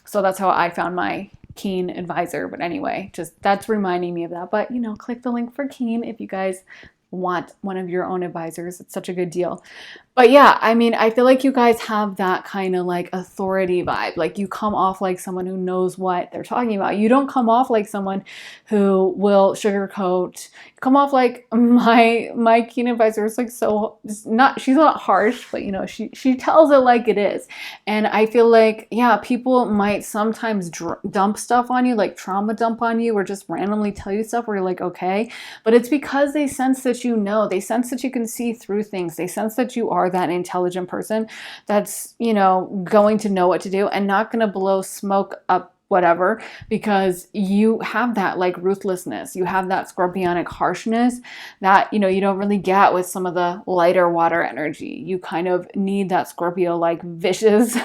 Speaker 1: So that's how I found my Keen advisor. But anyway, just that's reminding me of that. But click the link for Keen if you guys want one of your own advisors. It's such a good deal. But yeah, I mean, I feel like you guys have that kind of like authority vibe. Like you come off like someone who knows what they're talking about. You don't come off like someone who will sugarcoat. You come off like my Keen advisor is like she's not harsh, but she tells it like it is. And I feel like, yeah, people might sometimes dump stuff on you, like trauma dump on you, or just randomly tell you stuff where you're like, okay, but it's because they sense that they sense that you can see through things. They sense that you are that intelligent person that's, going to know what to do and not going to blow smoke up whatever, because you have that like ruthlessness. You have that scorpionic harshness that, you don't really get with some of the lighter water energy. You kind of need that Scorpio like vicious,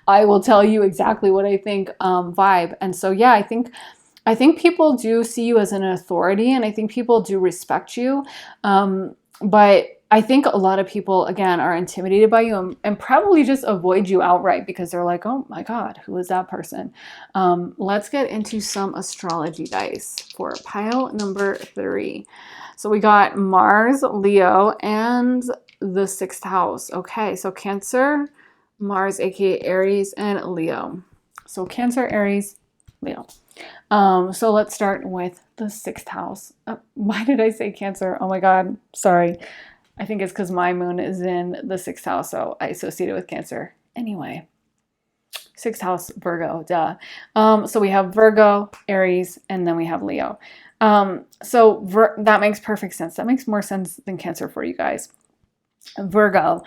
Speaker 1: I will tell you exactly what I think vibe. And so, yeah, I think people do see you as an authority, and I think people do respect you. But I think a lot of people, again, are intimidated by you and probably just avoid you outright because they're like, oh my God, who is that person? Let's get into some astrology dice for pile number 3. So we got Mars, Leo, and the 6th house. Okay, so Cancer, Mars, aka Aries, and Leo. So Cancer, Aries, Leo. So let's start with the 6th house. Why did I say Cancer? Oh my God, sorry. I think it's because my moon is in the 6th house, so I associate it with Cancer. Anyway, 6th house, Virgo, duh. So we have Virgo, Aries, and then we have Leo. So that makes perfect sense. That makes more sense than Cancer for you guys. Virgo,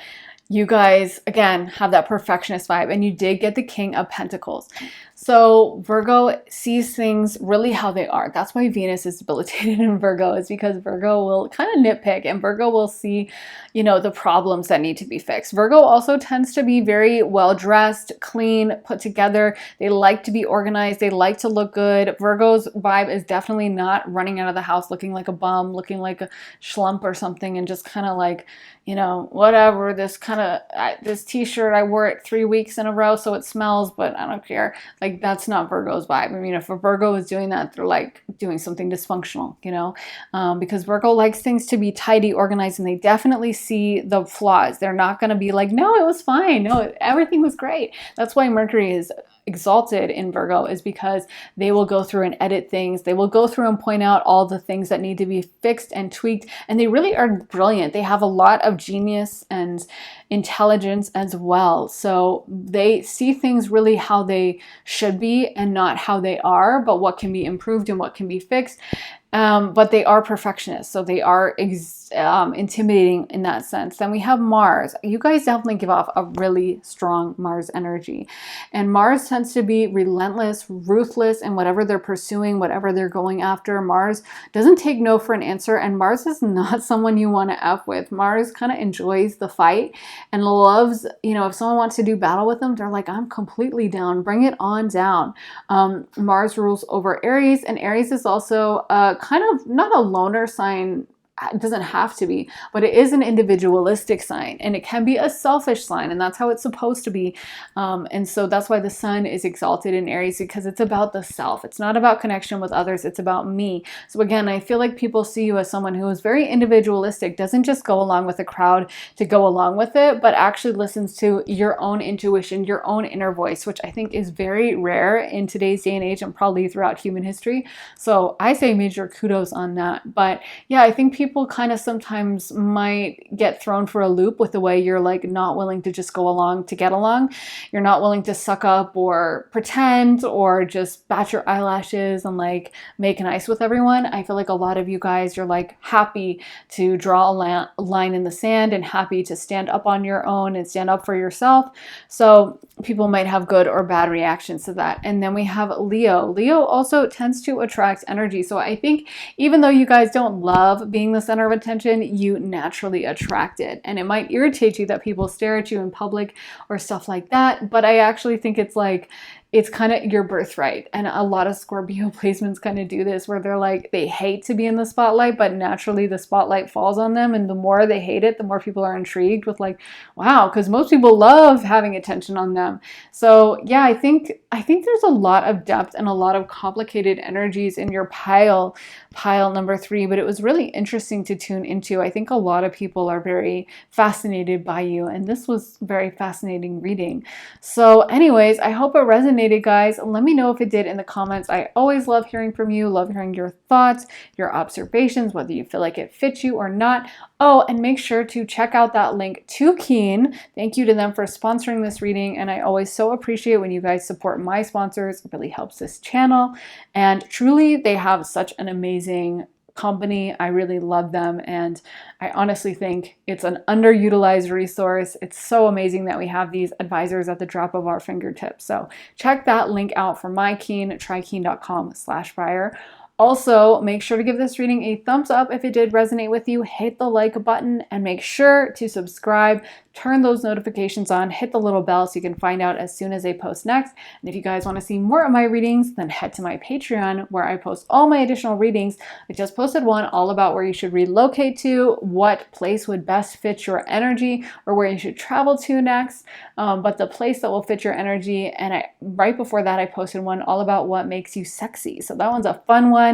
Speaker 1: you guys, again, have that perfectionist vibe, and you did get the King of Pentacles. So Virgo sees things really how they are. That's why Venus is debilitated in Virgo, is because Virgo will kind of nitpick, and Virgo will see, the problems that need to be fixed. Virgo also tends to be very well-dressed, clean, put together. They like to be organized. They like to look good. Virgo's vibe is definitely not running out of the house looking like a bum, looking like a schlump or something, and just kind of like, whatever, this t-shirt, I wore it 3 weeks in a row, so it smells, but I don't care. Like, that's not Virgo's vibe. I mean, if a Virgo is doing that, they're like doing something dysfunctional, because Virgo likes things to be tidy, organized, and they definitely see the flaws. They're not going to be like, no, it was fine. No, everything was great. That's why Mercury is exalted in Virgo is because they will go through and edit things. They will go through and point out all the things that need to be fixed and tweaked. And they really are brilliant. They have a lot of genius and intelligence as well. So they see things really how they should be and not how they are, but what can be improved and what can be fixed. But they are perfectionists, so they are intimidating in that sense. Then we have Mars. You guys definitely give off a really strong Mars energy. And Mars tends to be relentless, ruthless in whatever they're pursuing, whatever they're going after. Mars doesn't take no for an answer, and Mars is not someone you want to F with. Mars kind of enjoys the fight and loves, if someone wants to do battle with them, they're like, I'm completely down. Bring it on down. Mars rules over Aries, and Aries is also kind of not a loner sign. It doesn't have to be, but it is an individualistic sign, and it can be a selfish sign, and that's how it's supposed to be. And so that's why the sun is exalted in Aries, because it's about the self. It's not about connection with others. It's about me. So again, I feel like people see you as someone who is very individualistic, doesn't just go along with the crowd to go along with it, but actually listens to your own intuition, your own inner voice, which I think is very rare in today's day and age and probably throughout human history. So I say major kudos on that. But yeah, I think people kind of sometimes might get thrown for a loop with the way you're like not willing to just go along to get along. You're not willing to suck up or pretend or just bat your eyelashes and like make nice with everyone. I feel like a lot of you guys, you're like happy to draw a line in the sand and happy to stand up on your own and stand up for yourself. So people might have good or bad reactions to that. And then we have Leo. Leo also tends to attract energy. So I think even though you guys don't love being the center of attention, you naturally attract it. And it might irritate you that people stare at you in public or stuff like that. But I actually think it's kind of your birthright. And a lot of Scorpio placements kind of do this, where they're like, they hate to be in the spotlight, but naturally the spotlight falls on them. And the more they hate it, the more people are intrigued with like, wow, because most people love having attention on them. So yeah, I think there's a lot of depth and a lot of complicated energies in your pile number 3, but it was really interesting to tune into. I think a lot of people are very fascinated by you, and this was very fascinating reading. So anyways, I hope it resonated, guys. Let me know if it did in the comments. I always love hearing from you, love hearing your thoughts, your observations, whether you feel like it fits you or not. Oh, and make sure to check out that link to Keen. Thank you to them for sponsoring this reading, and I always so appreciate when you guys support my sponsors. It really helps this channel, and truly they have such an amazing company. I really love them, and I honestly think it's an underutilized resource. It's so amazing that we have these advisors at the drop of our fingertips. So check that link out for my Keen, trykeen.com/Briar. Also, make sure to give this reading a thumbs up if it did resonate with you. Hit the like button and make sure to subscribe. Turn those notifications on. Hit the little bell so you can find out as soon as I post next. And if you guys want to see more of my readings, then head to my Patreon where I post all my additional readings. I just posted one all about where you should relocate to, what place would best fit your energy, or where you should travel to next. But the place that will fit your energy. And right before that, I posted one all about what makes you sexy. So that one's a fun one.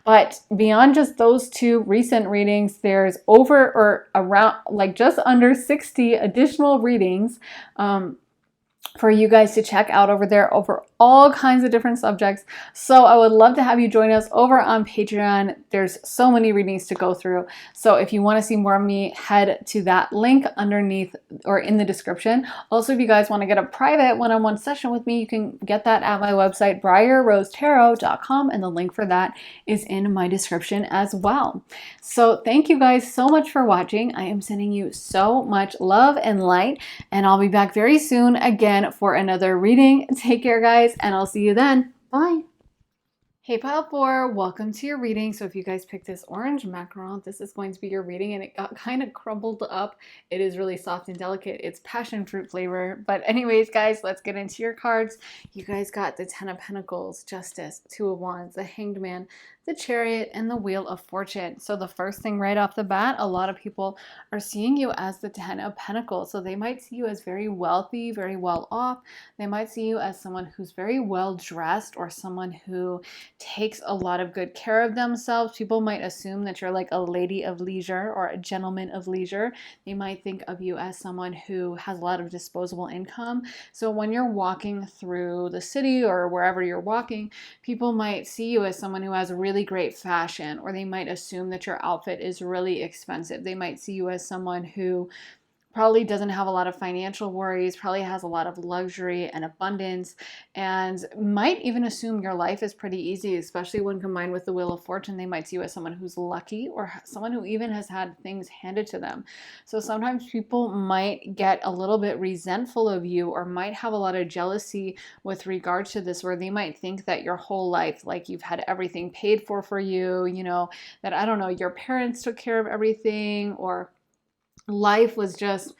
Speaker 1: But beyond just those 2 recent readings, there's over or around like just under 60 additional readings for you guys to check out over there over all kinds of different subjects. So I would love to have you join us over on Patreon. There's so many readings to go through. So if you want to see more of me, head to that link underneath or in the description. Also, if you guys want to get a private one-on-one session with me, you can get that at my website, briarrosetarot.com, and the link for that is in my description as well. So thank you guys so much for watching. I am sending you so much love and light, and I'll be back very soon again for another reading. Take care, guys, and I'll see you then. Bye. Hey Pile 4, welcome to your reading. So if you guys picked this orange macaron, this is going to be your reading, and it got kind of crumbled up. It is really soft and delicate. It's passion fruit flavor. But anyways, guys, let's get into your cards. You guys got the 10 of Pentacles, Justice, 2 of Wands, the Hanged Man, the Chariot, and the Wheel of Fortune. So the first thing right off the bat, a lot of people are seeing you as the Ten of Pentacles. So they might see you as very wealthy, very well off. They might see you as someone who's very well dressed or someone who takes a lot of good care of themselves. People might assume that you're like a lady of leisure or a gentleman of leisure. They might think of you as someone who has a lot of disposable income. So when you're walking through the city or wherever you're walking, people might see you as someone who has really great fashion, or they might assume that your outfit is really expensive. They might see you as someone who probably doesn't have a lot of financial worries, probably has a lot of luxury and abundance, and might even assume your life is pretty easy, especially when combined with the Wheel of Fortune. They might see you as someone who's lucky or someone who even has had things handed to them. So sometimes people might get a little bit resentful of you or might have a lot of jealousy with regard to this, where they might think that your whole life, like you've had everything paid for you, that, I don't know, your parents took care of everything, or life was just,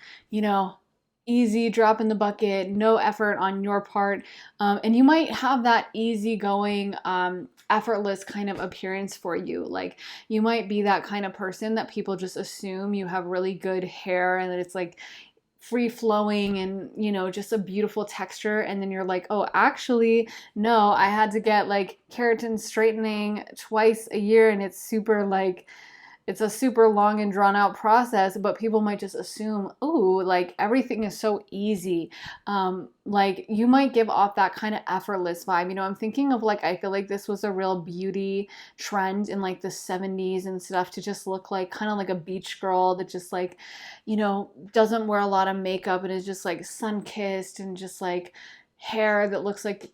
Speaker 1: easy, drop in the bucket, no effort on your part. And you might have that easygoing, effortless kind of appearance for you. Like you might be that kind of person that people just assume you have really good hair and that it's like free flowing and, just a beautiful texture. And then you're like, oh, actually, no, I had to get like keratin straightening twice a year and it's a super long and drawn out process, but people might just assume, oh, like everything is so easy. Like you might give off that kind of effortless vibe. I'm thinking of like, I feel like this was a real beauty trend in like the 70s and stuff, to just look like kind of like a beach girl that just like, doesn't wear a lot of makeup and is just like sun-kissed and just like hair that looks like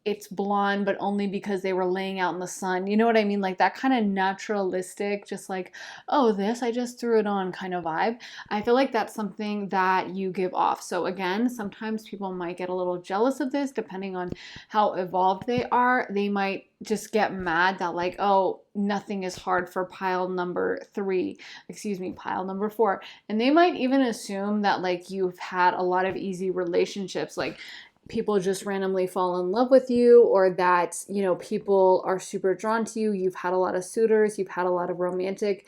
Speaker 1: it's blonde, but only because they were laying out in the sun. You know what I mean? Like that kind of naturalistic, just like, oh, I just threw it on kind of vibe. I feel like that's something that you give off. So again, sometimes people might get a little jealous of this depending on how evolved they are. They might just get mad that like, oh, nothing is hard for pile number 4. And they might even assume that like you've had a lot of easy relationships, like people just randomly fall in love with you, or that, people are super drawn to you. You've had a lot of suitors, you've had a lot of romantic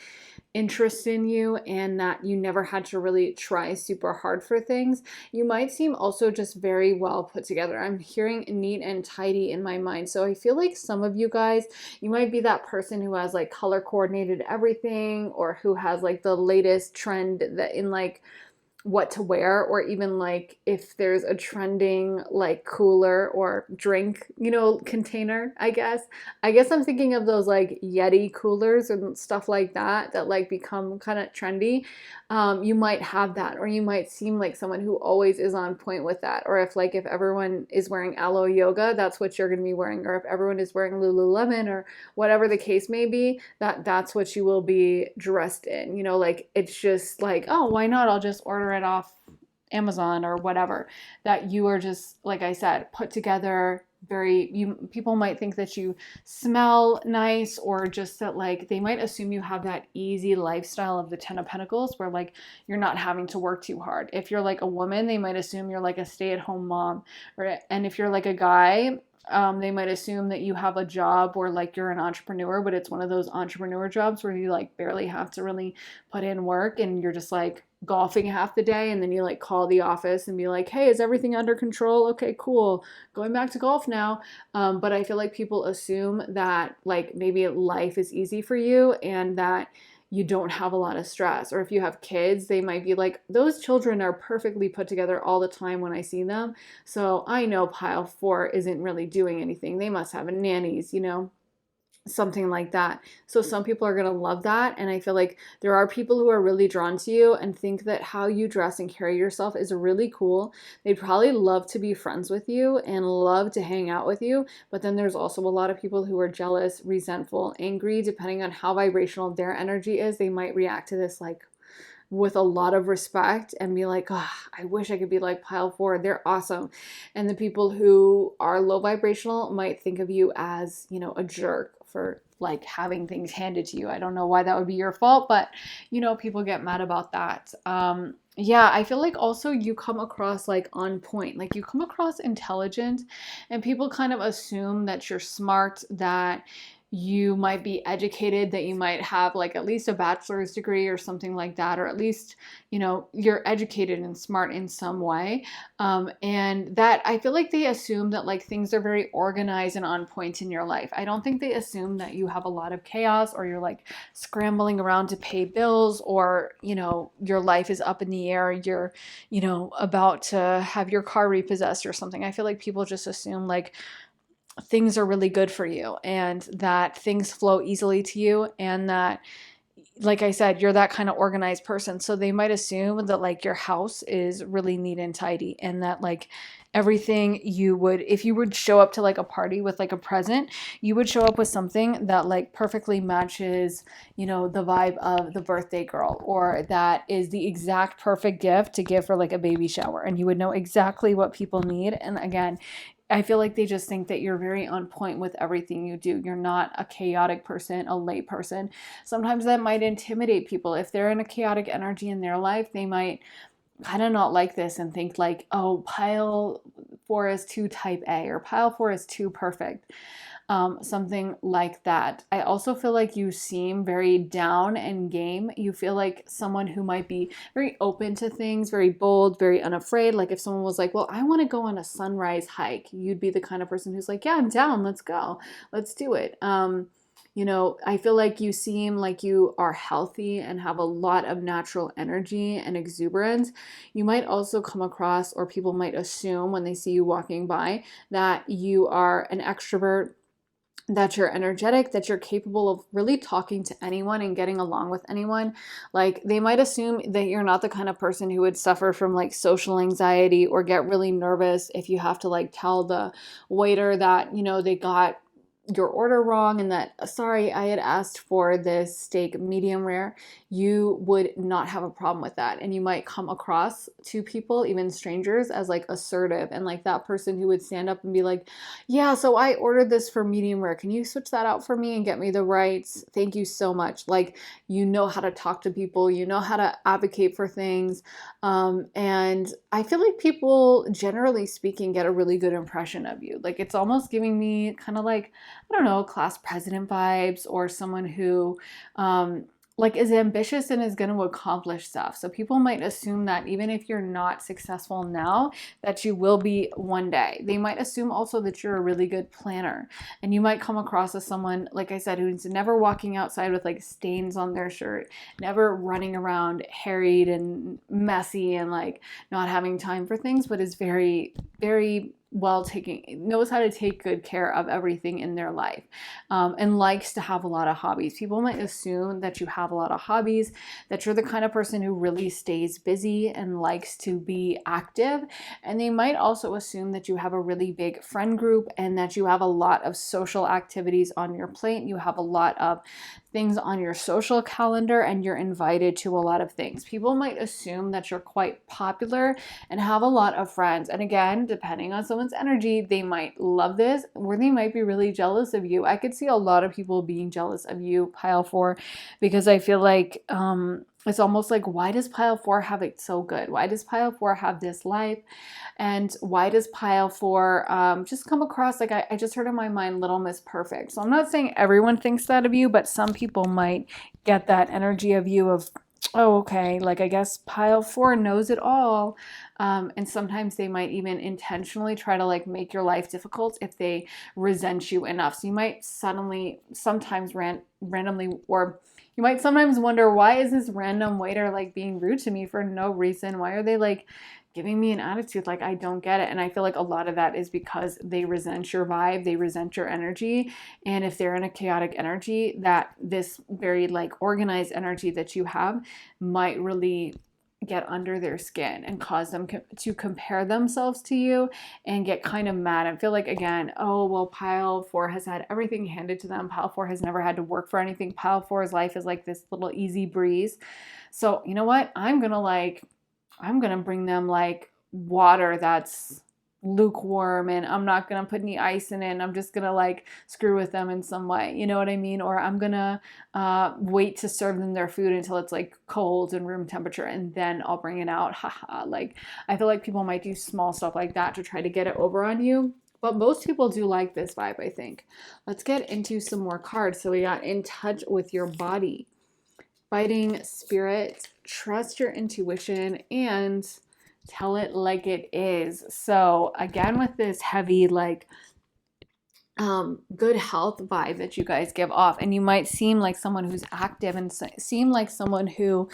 Speaker 1: interest in you, and that you never had to really try super hard for things. You might seem also just very well put together. I'm hearing neat and tidy in my mind. So I feel like some of you guys, you might be that person who has like color coordinated everything, or who has like the latest trend that in like what to wear, or even like if there's a trending like cooler or drink, container, I guess I'm thinking of those like Yeti coolers and stuff like that like become kind of trendy. You might have that, or you might seem like someone who always is on point with that. Or if everyone is wearing Aloe Yoga, that's what you're going to be wearing. Or if everyone is wearing Lululemon or whatever the case may be, that's what you will be dressed in. Like it's just like, oh, why not? I'll just order it off Amazon or whatever. That you are just, like I said, put together. People might think that you smell nice, or just that like they might assume you have that easy lifestyle of the Ten of Pentacles, where like you're not having to work too hard. If you're like a woman, they might assume you're like a stay-at-home mom, and if you're like a guy, they might assume that you have a job or like you're an entrepreneur, but it's one of those entrepreneur jobs where you like barely have to really put in work, and you're just like golfing half the day, and then you like call the office and be like, hey, is everything under control? Okay, cool, going back to golf now. But I feel like people assume that like maybe life is easy for you and that you don't have a lot of stress. Or if you have kids, they might be like, those children are perfectly put together all the time when I see them, so I know pile 4 isn't really doing anything. They must have nannies, something like that. So some people are going to love that. And I feel like there are people who are really drawn to you and think that how you dress and carry yourself is really cool. They'd probably love to be friends with you and love to hang out with you. But then there's also a lot of people who are jealous, resentful, angry, depending on how vibrational their energy is. They might react to this like with a lot of respect and be like, oh, I wish I could be like pile 4. They're awesome. And the people who are low vibrational might think of you as, a jerk for like having things handed to you. I don't know why that would be your fault, but people get mad about that. Yeah, I feel like also you come across like on point, like you come across intelligent, and people kind of assume that you're smart, that you might be educated, that you might have like at least a bachelor's degree or something like that, or at least, you're educated and smart in some way. And that I feel like they assume that like things are very organized and on point in your life. I don't think they assume that you have a lot of chaos, or you're like scrambling around to pay bills, or, your life is up in the air. You're, about to have your car repossessed or something. I feel like people just assume like things are really good for you, and that things flow easily to you, and that, like I said, you're that kind of organized person. So they might assume that like your house is really neat and tidy, and that like everything you would, if you would show up to like a party with like a present, you would show up with something that like perfectly matches, the vibe of the birthday girl, or that is the exact perfect gift to give for like a baby shower. And you would know exactly what people need. And again, I feel like they just think that you're very on point with everything you do. You're not a chaotic person, a late person. Sometimes that might intimidate people. If they're in a chaotic energy in their life, they might kind of not like this and think like, oh, pile 4 is too type A, or pile 4 is too perfect. Something like that. I also feel like you seem very down and game. You feel like someone who might be very open to things, very bold, very unafraid. Like if someone was like, well, I want to go on a sunrise hike, you'd be the kind of person who's like, yeah, I'm down. Let's go. Let's do it. I feel like you seem like you are healthy and have a lot of natural energy and exuberance. You might also come across, or people might assume when they see you walking by, that you are an extrovert, that you're energetic, that you're capable of really talking to anyone and getting along with anyone. Like they might assume that you're not the kind of person who would suffer from like social anxiety or get really nervous if you have to like tell the waiter that, they got your order wrong, and that, sorry, I had asked for this steak medium rare. You would not have a problem with that. And you might come across to people, even strangers, as like assertive, and like that person who would stand up and be like, yeah, so I ordered this for medium rare. Can you switch that out for me and get me the rights? Thank you so much. Like, you know how to talk to people, you know how to advocate for things. And I feel like people, generally speaking, get a really good impression of you. Like, it's almost giving me kind of like, I don't know, class president vibes, or someone who like is ambitious and is going to accomplish stuff. So people might assume that even if you're not successful now, that you will be one day. They might assume also that you're a really good planner, and you might come across as someone, like I said, who's never walking outside with like stains on their shirt, never running around harried and messy and like not having time for things, but is very, very well taking, knows how to take good care of everything in their life, and likes to have a lot of hobbies. People might assume that you have a lot of hobbies, that you're the kind of person who really stays busy and likes to be active. And they might also assume that you have a really big friend group, and that you have a lot of social activities on your plate. You have a lot of things on your social calendar, and you're invited to a lot of things. People might assume that you're quite popular and have a lot of friends. And again, depending on someone's energy, they might love this, or they might be really jealous of you. I could see a lot of people being jealous of you, pile 4, because I feel like it's almost like, why does pile 4 have it so good? Why does pile 4 have this life? And why does pile 4 just come across like, I just heard in my mind, Little Miss Perfect. So I'm not saying everyone thinks that of you, but some people might get that energy of you of, oh, okay, like I guess pile 4 knows it all. And sometimes they might even intentionally try to like make your life difficult if they resent you enough. So you might sometimes randomly, or you might sometimes wonder, why is this random waiter like being rude to me for no reason? Why are they like giving me an attitude? Like, I don't get it. And I feel like a lot of that is because they resent your vibe, they resent your energy. And if they're in a chaotic energy, that this very like organized energy that you have might really get under their skin and cause them to compare themselves to you and get kind of mad and feel like, again, oh, well, pile 4 has had everything handed to them. Pile 4 has never had to work for anything. Pile 4's life is like this little easy breeze. So you know what? I'm going to bring them like water that's lukewarm, and I'm not going to put any ice in it, and I'm just going to like screw with them in some way. You know what I mean? Or I'm going to wait to serve them their food until it's like cold and room temperature, and then I'll bring it out. Haha. Like, I feel like people might do small stuff like that to try to get it over on you. But most people do like this vibe, I think. Let's get into some more cards. So we got in touch with your body, fighting spirit, trust your intuition, and tell it like it is. So again, with this heavy, like, good health vibe that you guys give off, and you might seem like someone who's active and seem like someone who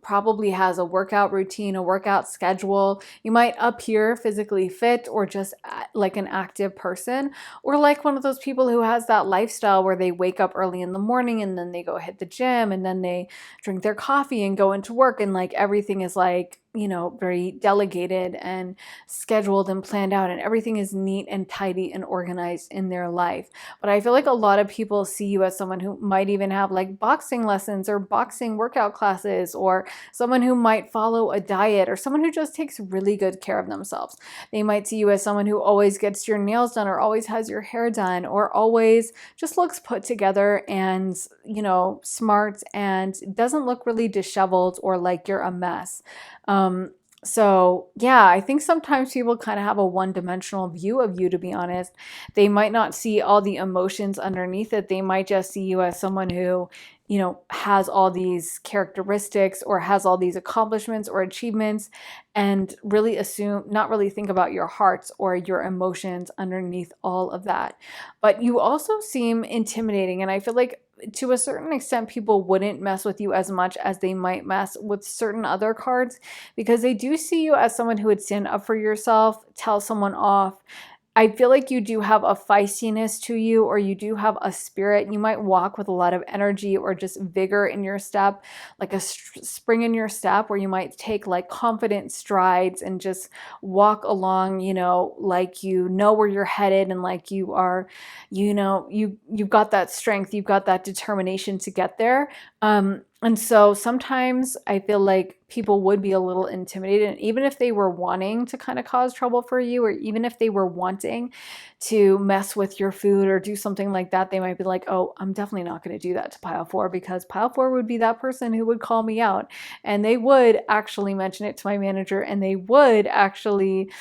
Speaker 1: probably has a workout routine, a workout schedule. You might appear physically fit or just like an active person, or like one of those people who has that lifestyle where they wake up early in the morning and then they go hit the gym and then they drink their coffee and go into work, and like everything is like, you know, very delegated and scheduled and planned out, and everything is neat and tidy and organized in their life. But I feel like a lot of people see you as someone who might even have like boxing lessons or boxing workout classes, or someone who might follow a diet, or someone who just takes really good care of themselves. They might see you as someone who always gets your nails done, or always has your hair done, or always just looks put together and, you know, smart, and doesn't look really disheveled or like you're a mess. So yeah, I think sometimes people kind of have a one-dimensional view of you, to be honest. They might not see all the emotions underneath it. They might just see you as someone who, you know, has all these characteristics or has all these accomplishments or achievements, and really assume, not really think about your hearts or your emotions underneath all of that. But you also seem intimidating, and I feel like to a certain extent, people wouldn't mess with you as much as they might mess with certain other cards, because they do see you as someone who would stand up for yourself, tell someone off. I feel like you do have a feistiness to you, or you do have a spirit. You might walk with a lot of energy or just vigor in your step, like a spring in your step, where you might take like confident strides and just walk along, you know, like you know where you're headed, and like you are, you know, you've got that strength, you've got that determination to get there. And so sometimes I feel like people would be a little intimidated, and even if they were wanting to kind of cause trouble for you, or even if they were wanting to mess with your food or do something like that, they might be like, oh, I'm definitely not going to do that to pile four, because pile four would be that person who would call me out, and they would actually mention it to my manager, and they would actually,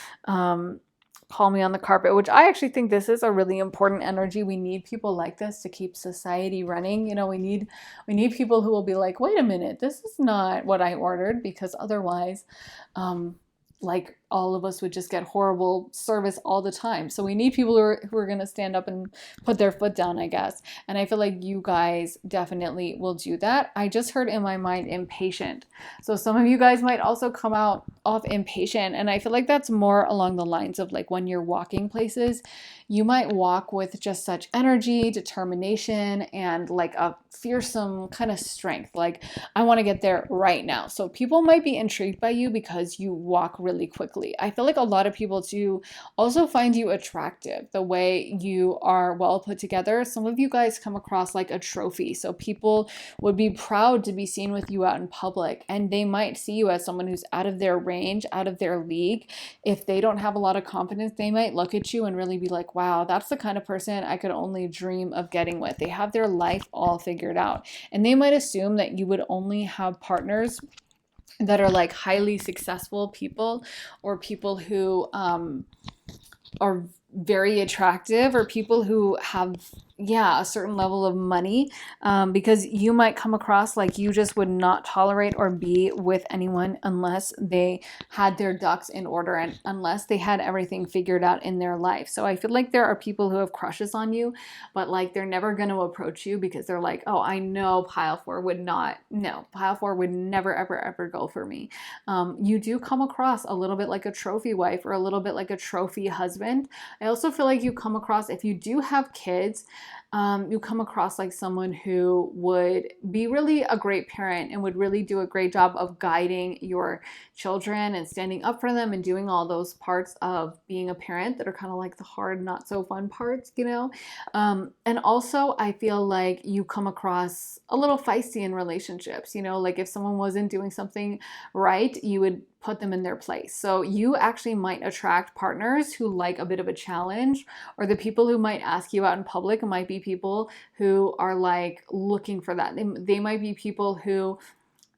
Speaker 1: call me on the carpet, which I actually think this is a really important energy. We need people like this to keep society running. You know, we need people who will be like, wait a minute, this is not what I ordered, because otherwise, like all of us would just get horrible service all the time. So we need people who are going to stand up and put their foot down, I guess. And I feel like you guys definitely will do that. I just heard in my mind impatient. So some of you guys might also come out off impatient. And I feel like that's more along the lines of like when you're walking places, you might walk with just such energy, determination, and like a fearsome kind of strength. Like, I want to get there right now. So people might be intrigued by you because you walk really quickly. I feel like a lot of people do also find you attractive, the way you are well put together. Some of you guys come across like a trophy. So people would be proud to be seen with you out in public, and they might see you as someone who's out of their range, out of their league. If they don't have a lot of confidence, they might look at you and really be like, wow, that's the kind of person I could only dream of getting with. They have their life all figured out. And they might assume that you would only have partners that are like highly successful people, or people who are very attractive, or people who have, yeah, a certain level of money, because you might come across like you just would not tolerate or be with anyone unless they had their ducks in order, and unless they had everything figured out in their life. So I feel like there are people who have crushes on you, but like they're never going to approach you because they're like, oh, I know pile four would not, no, pile four would never, ever, ever go for me. You do come across a little bit like a trophy wife, or a little bit like a trophy husband. I also feel like you come across, if you do have kids, you come across like someone who would be really a great parent and would really do a great job of guiding your children and standing up for them and doing all those parts of being a parent that are kind of like the hard, not so fun parts, you know? And also, I feel like you come across a little feisty in relationships, you know, like if someone wasn't doing something right, you would put them in their place. So you actually might attract partners who like a bit of a challenge, or the people who might ask you out in public might be people who are like looking for that. They might be people who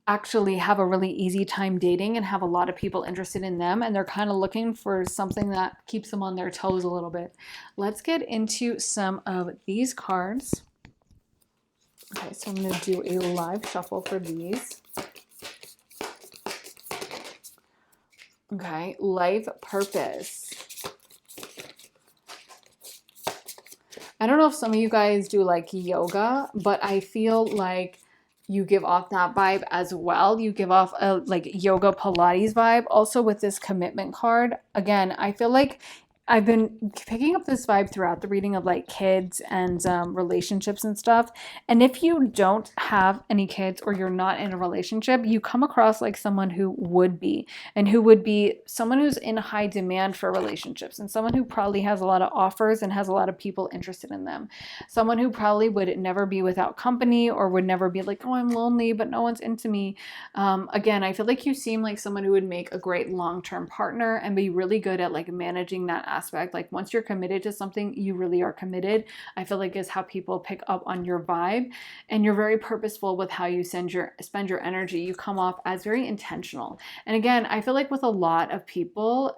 Speaker 1: actually have a really easy time dating and have a lot of people interested in them, and they're kind of looking for something that keeps them on their toes a little bit. Let's get into some of these cards. Okay, so I'm going to do a live shuffle for these. Okay, life purpose. I don't know if some of you guys do like yoga, but I feel like you give off that vibe as well. You give off a like yoga Pilates vibe. Also with this commitment card, again, I feel like I've been picking up this vibe throughout the reading of like kids and relationships and stuff. And if you don't have any kids or you're not in a relationship, you come across like someone who would be, and who would be someone who's in high demand for relationships, and someone who probably has a lot of offers and has a lot of people interested in them. Someone who probably would never be without company, or would never be like, oh, I'm lonely, but no one's into me. Again, I feel like you seem like someone who would make a great long-term partner and be really good at like managing that aspect. Like once you're committed to something, you really are committed. I feel like is how people pick up on your vibe, and you're very purposeful with how you spend your energy. You come off as very intentional. And again, I feel like with a lot of people,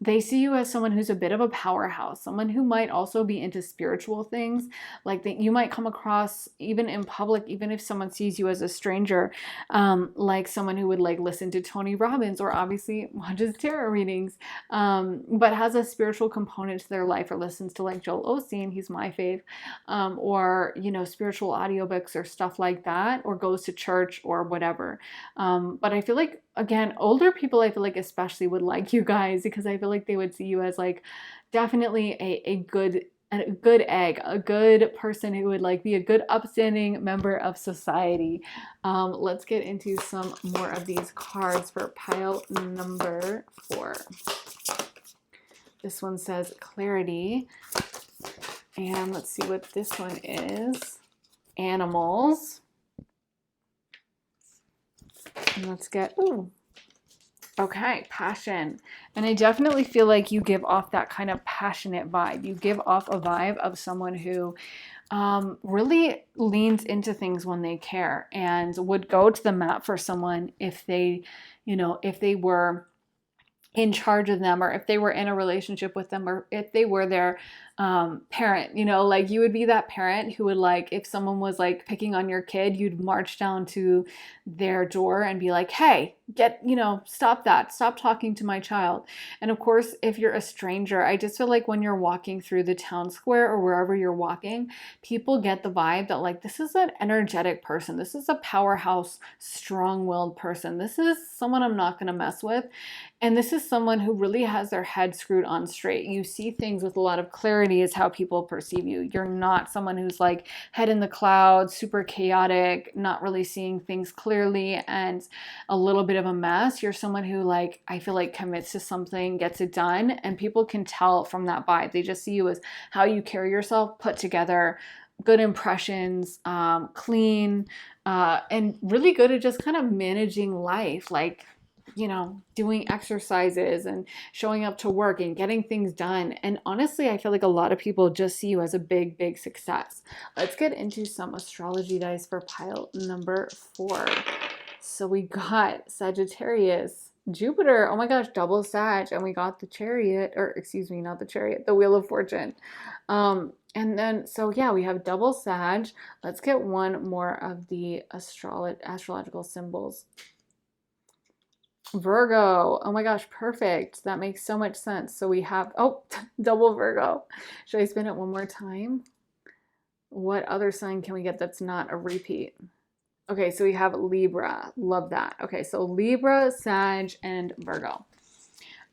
Speaker 1: they see you as someone who's a bit of a powerhouse, someone who might also be into spiritual things. Like that you might come across even in public, even if someone sees you as a stranger, like someone who would like listen to Tony Robbins, or obviously watches tarot readings, but has a spiritual component to their life, or listens to like Joel Osteen, he's my fave, or, you know, spiritual audiobooks or stuff like that, or goes to church or whatever. But I feel like, again, older people, I feel like especially would like you guys, because I feel like they would see you as like definitely a good egg, a good person who would like be a good upstanding member of society. Let's get into some more of these cards for pile number 4. This one says clarity, and let's see what this one is. Animals. And let's get, ooh, okay, passion. And I definitely feel like you give off that kind of passionate vibe. You give off a vibe of someone who really leans into things when they care, and would go to the mat for someone if they, you know, if they were in charge of them, or if they were in a relationship with them, or if they were their parent. You know, like you would be that parent who would, like, if someone was like picking on your kid, you'd march down to their door and be like, hey, get, you know, stop that, stop talking to my child. And of course, if you're a stranger, I just feel like when you're walking through the town square or wherever you're walking, people get the vibe that like, this is an energetic person, this is a powerhouse, strong-willed person, this is someone I'm not going to mess with. And this is someone who really has their head screwed on straight. You see things with a lot of clarity is how people perceive you. You're not someone who's like head in the clouds, super chaotic, not really seeing things clearly, and a little bit of a mess. You're someone who, like, I feel like commits to something, gets it done, and people can tell from that vibe. They just see you as how you carry yourself, put together, good impressions, clean, and really good at just kind of managing life. Like, you know, doing exercises and showing up to work and getting things done. And honestly, I feel like a lot of people just see you as a big, big success. Let's get into some astrology dice for pile number 4. So we got Sagittarius, Jupiter, oh my gosh, double Sag, and we got the Chariot, or excuse me, not the Chariot, the Wheel of Fortune. And then, so yeah, we have double Sag. Let's get one more of the astrological symbols. Virgo. Oh my gosh, perfect. That makes so much sense. So we have, oh, double Virgo. Should I spin it one more time? What other sign can we get that's not a repeat? Okay, so we have Libra. Love that. Okay, so Libra, Sag, and Virgo.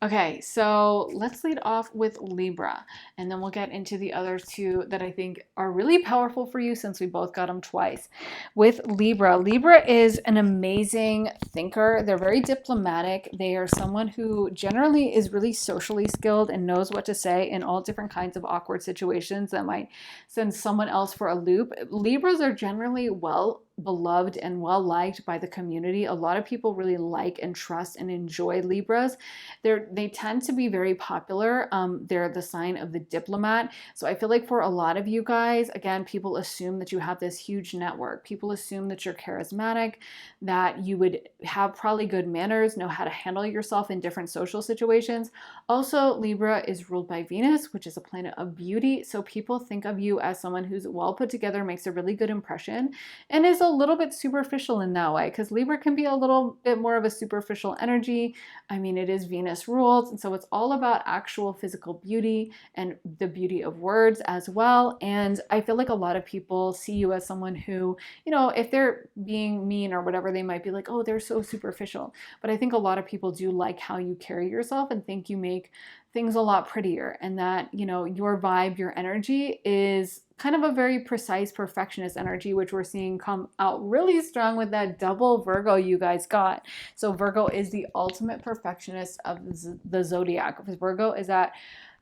Speaker 1: Okay, so let's lead off with Libra, and then we'll get into the other two that I think are really powerful for you, since we both got them twice. With Libra, Libra is an amazing thinker. They're very diplomatic. They are someone who generally is really socially skilled and knows what to say in all different kinds of awkward situations that might send someone else for a loop. Libras are generally well beloved and well liked by the community. A lot of people really like and trust and enjoy Libras. They tend to be very popular. They're the sign of the diplomat. So I feel like for a lot of you guys, again, people assume that you have this huge network. People assume that you're charismatic, that you would have probably good manners, know how to handle yourself in different social situations. Also, Libra is ruled by Venus, which is a planet of beauty. So people think of you as someone who's well put together, makes a really good impression, and is a little bit superficial in that way, because Libra can be a little bit more of a superficial energy. I mean, it is Venus ruled, and so it's all about actual physical beauty and the beauty of words as well. And I feel like a lot of people see you as someone who, you know, if they're being mean or whatever, they might be like, oh, they're so superficial. But I think a lot of people do like how you carry yourself and think you make things a lot prettier, and that, you know, your vibe, your energy is kind of a very precise perfectionist energy, which we're seeing come out really strong with that double Virgo you guys got. So Virgo is the ultimate perfectionist of the zodiac. Virgo is that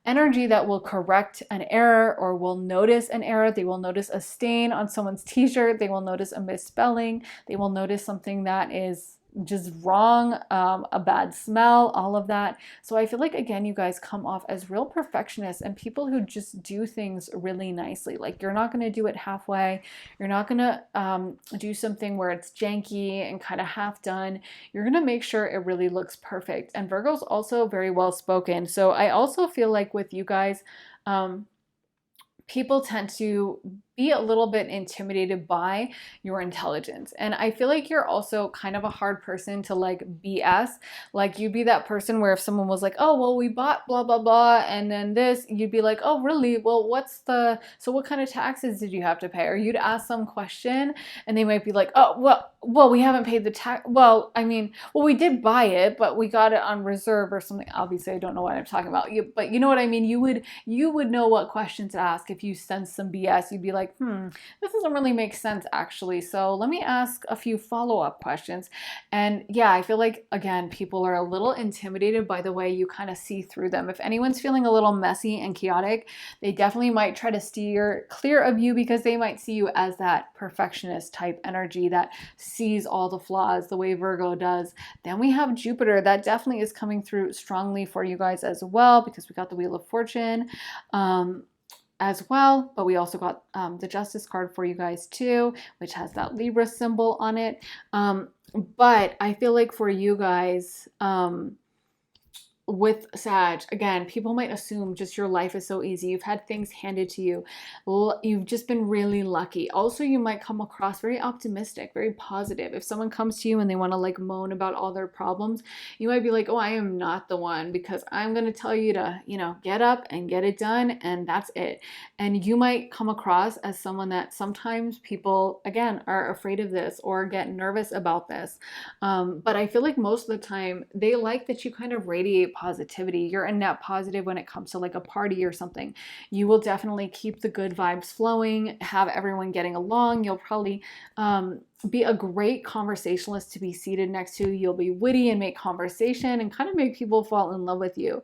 Speaker 1: energy that will correct an error or will notice an error. They will notice a stain on someone's t-shirt. They will notice a misspelling. They will notice something that is just wrong, a bad smell, all of that. So I feel like, again, you guys come off as real perfectionists and people who just do things really nicely. Like, you're not going to do it halfway. You're not going to do something where it's janky and kind of half done. You're going to make sure it really looks perfect. And Virgo's also very well spoken. So I also feel like with you guys, people tend to be a little bit intimidated by your intelligence. And I feel like you're also kind of a hard person to like BS. Like, you'd be that person where if someone was like, oh, well, we bought blah, blah, blah, and then this, you'd be like, oh, really? Well, so what kind of taxes did you have to pay? Or you'd ask some question and they might be like, oh, well, we haven't paid the tax. Well, I mean, well, we did buy it, but we got it on reserve or something. Obviously, I don't know what I'm talking about. But you know what I mean? You would know what questions to ask if you sense some BS. You'd be like, this doesn't really make sense actually. So let me ask a few follow-up questions. And yeah, I feel like, again, people are a little intimidated by the way you kind of see through them. If anyone's feeling a little messy and chaotic, they definitely might try to steer clear of you because they might see you as that perfectionist type energy that sees all the flaws the way Virgo does. Then we have Jupiter. That definitely is coming through strongly for you guys as well, because we got the Wheel of Fortune as well, but we also got the Justice card for you guys too, which has that Libra symbol on it. But I feel like for you guys, with Sag, again, people might assume just your life is so easy. You've had things handed to you. You've just been really lucky. Also, you might come across very optimistic, very positive. If someone comes to you and they want to like moan about all their problems, you might be like, oh, I am not the one, because I'm going to tell you to, you know, get up and get it done, and that's it. And you might come across as someone that sometimes people, again, are afraid of this or get nervous about this. But I feel like most of the time they like that you kind of radiate positivity. You're a net positive when it comes to like a party or something. You will definitely keep the good vibes flowing, have everyone getting along. You'll probably be a great conversationalist to be seated next to. You'll be witty and make conversation and kind of make people fall in love with you.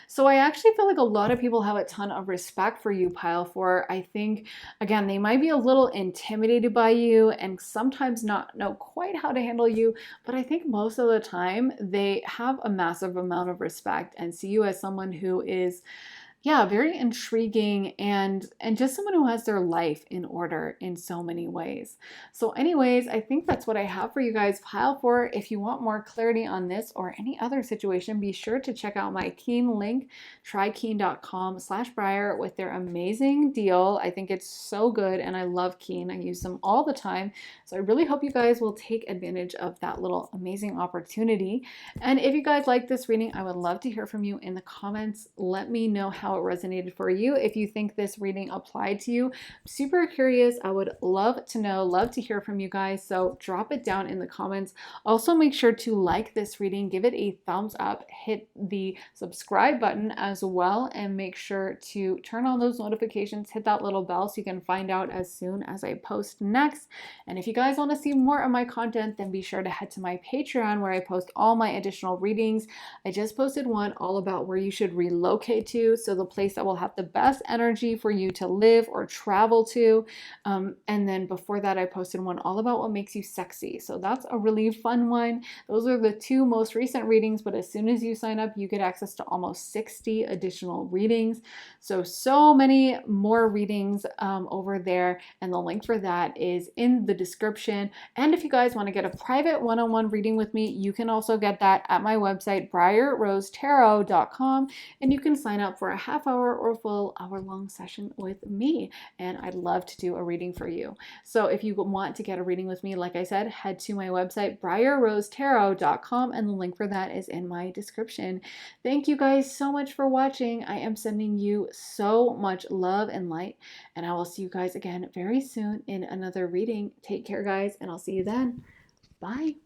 Speaker 1: So I actually feel like a lot of people have a ton of respect for you, Pile 4. I think, again, they might be a little intimidated by you and sometimes not know quite how to handle you, but I think most of the time they have a massive amount of respect and see you as someone who is, yeah, very intriguing and just someone who has their life in order in so many ways. So anyways, I think that's what I have for you guys. Pile 4, if you want more clarity on this or any other situation, be sure to check out my Keen link, trykeen.com/Briar, with their amazing deal. I think it's so good and I love Keen. I use them all the time. So I really hope you guys will take advantage of that little amazing opportunity. And if you guys like this reading, I would love to hear from you in the comments. Let me know how it resonated for you. If you think this reading applied to you, I'm super curious. I would love to know, love to hear from you guys. So drop it down in the comments. Also, make sure to like this reading, give it a thumbs up, hit the subscribe button as well, and make sure to turn on those notifications, hit that little bell so you can find out as soon as I post next. And if you guys want to see more of my content, then be sure to head to my Patreon where I post all my additional readings. I just posted one all about where you should relocate to. So the the place that will have the best energy for you to live or travel to. And then before that, I posted one all about what makes you sexy. So that's a really fun one. Those are the two most recent readings, but as soon as you sign up, you get access to almost 60 additional readings. So many more readings over there. And the link for that is in the description. And if you guys want to get a private one-on-one reading with me, you can also get that at my website, briarrosetarot.com. And you can sign up for a half hour or full hour-long session with me. And I'd love to do a reading for you. So if you want to get a reading with me, like I said, head to my website, briarrosetarot.com, and the link for that is in my description. Thank you guys so much for watching. I am sending you so much love and light, and I will see you guys again very soon in another reading. Take care, guys, and I'll see you then. Bye.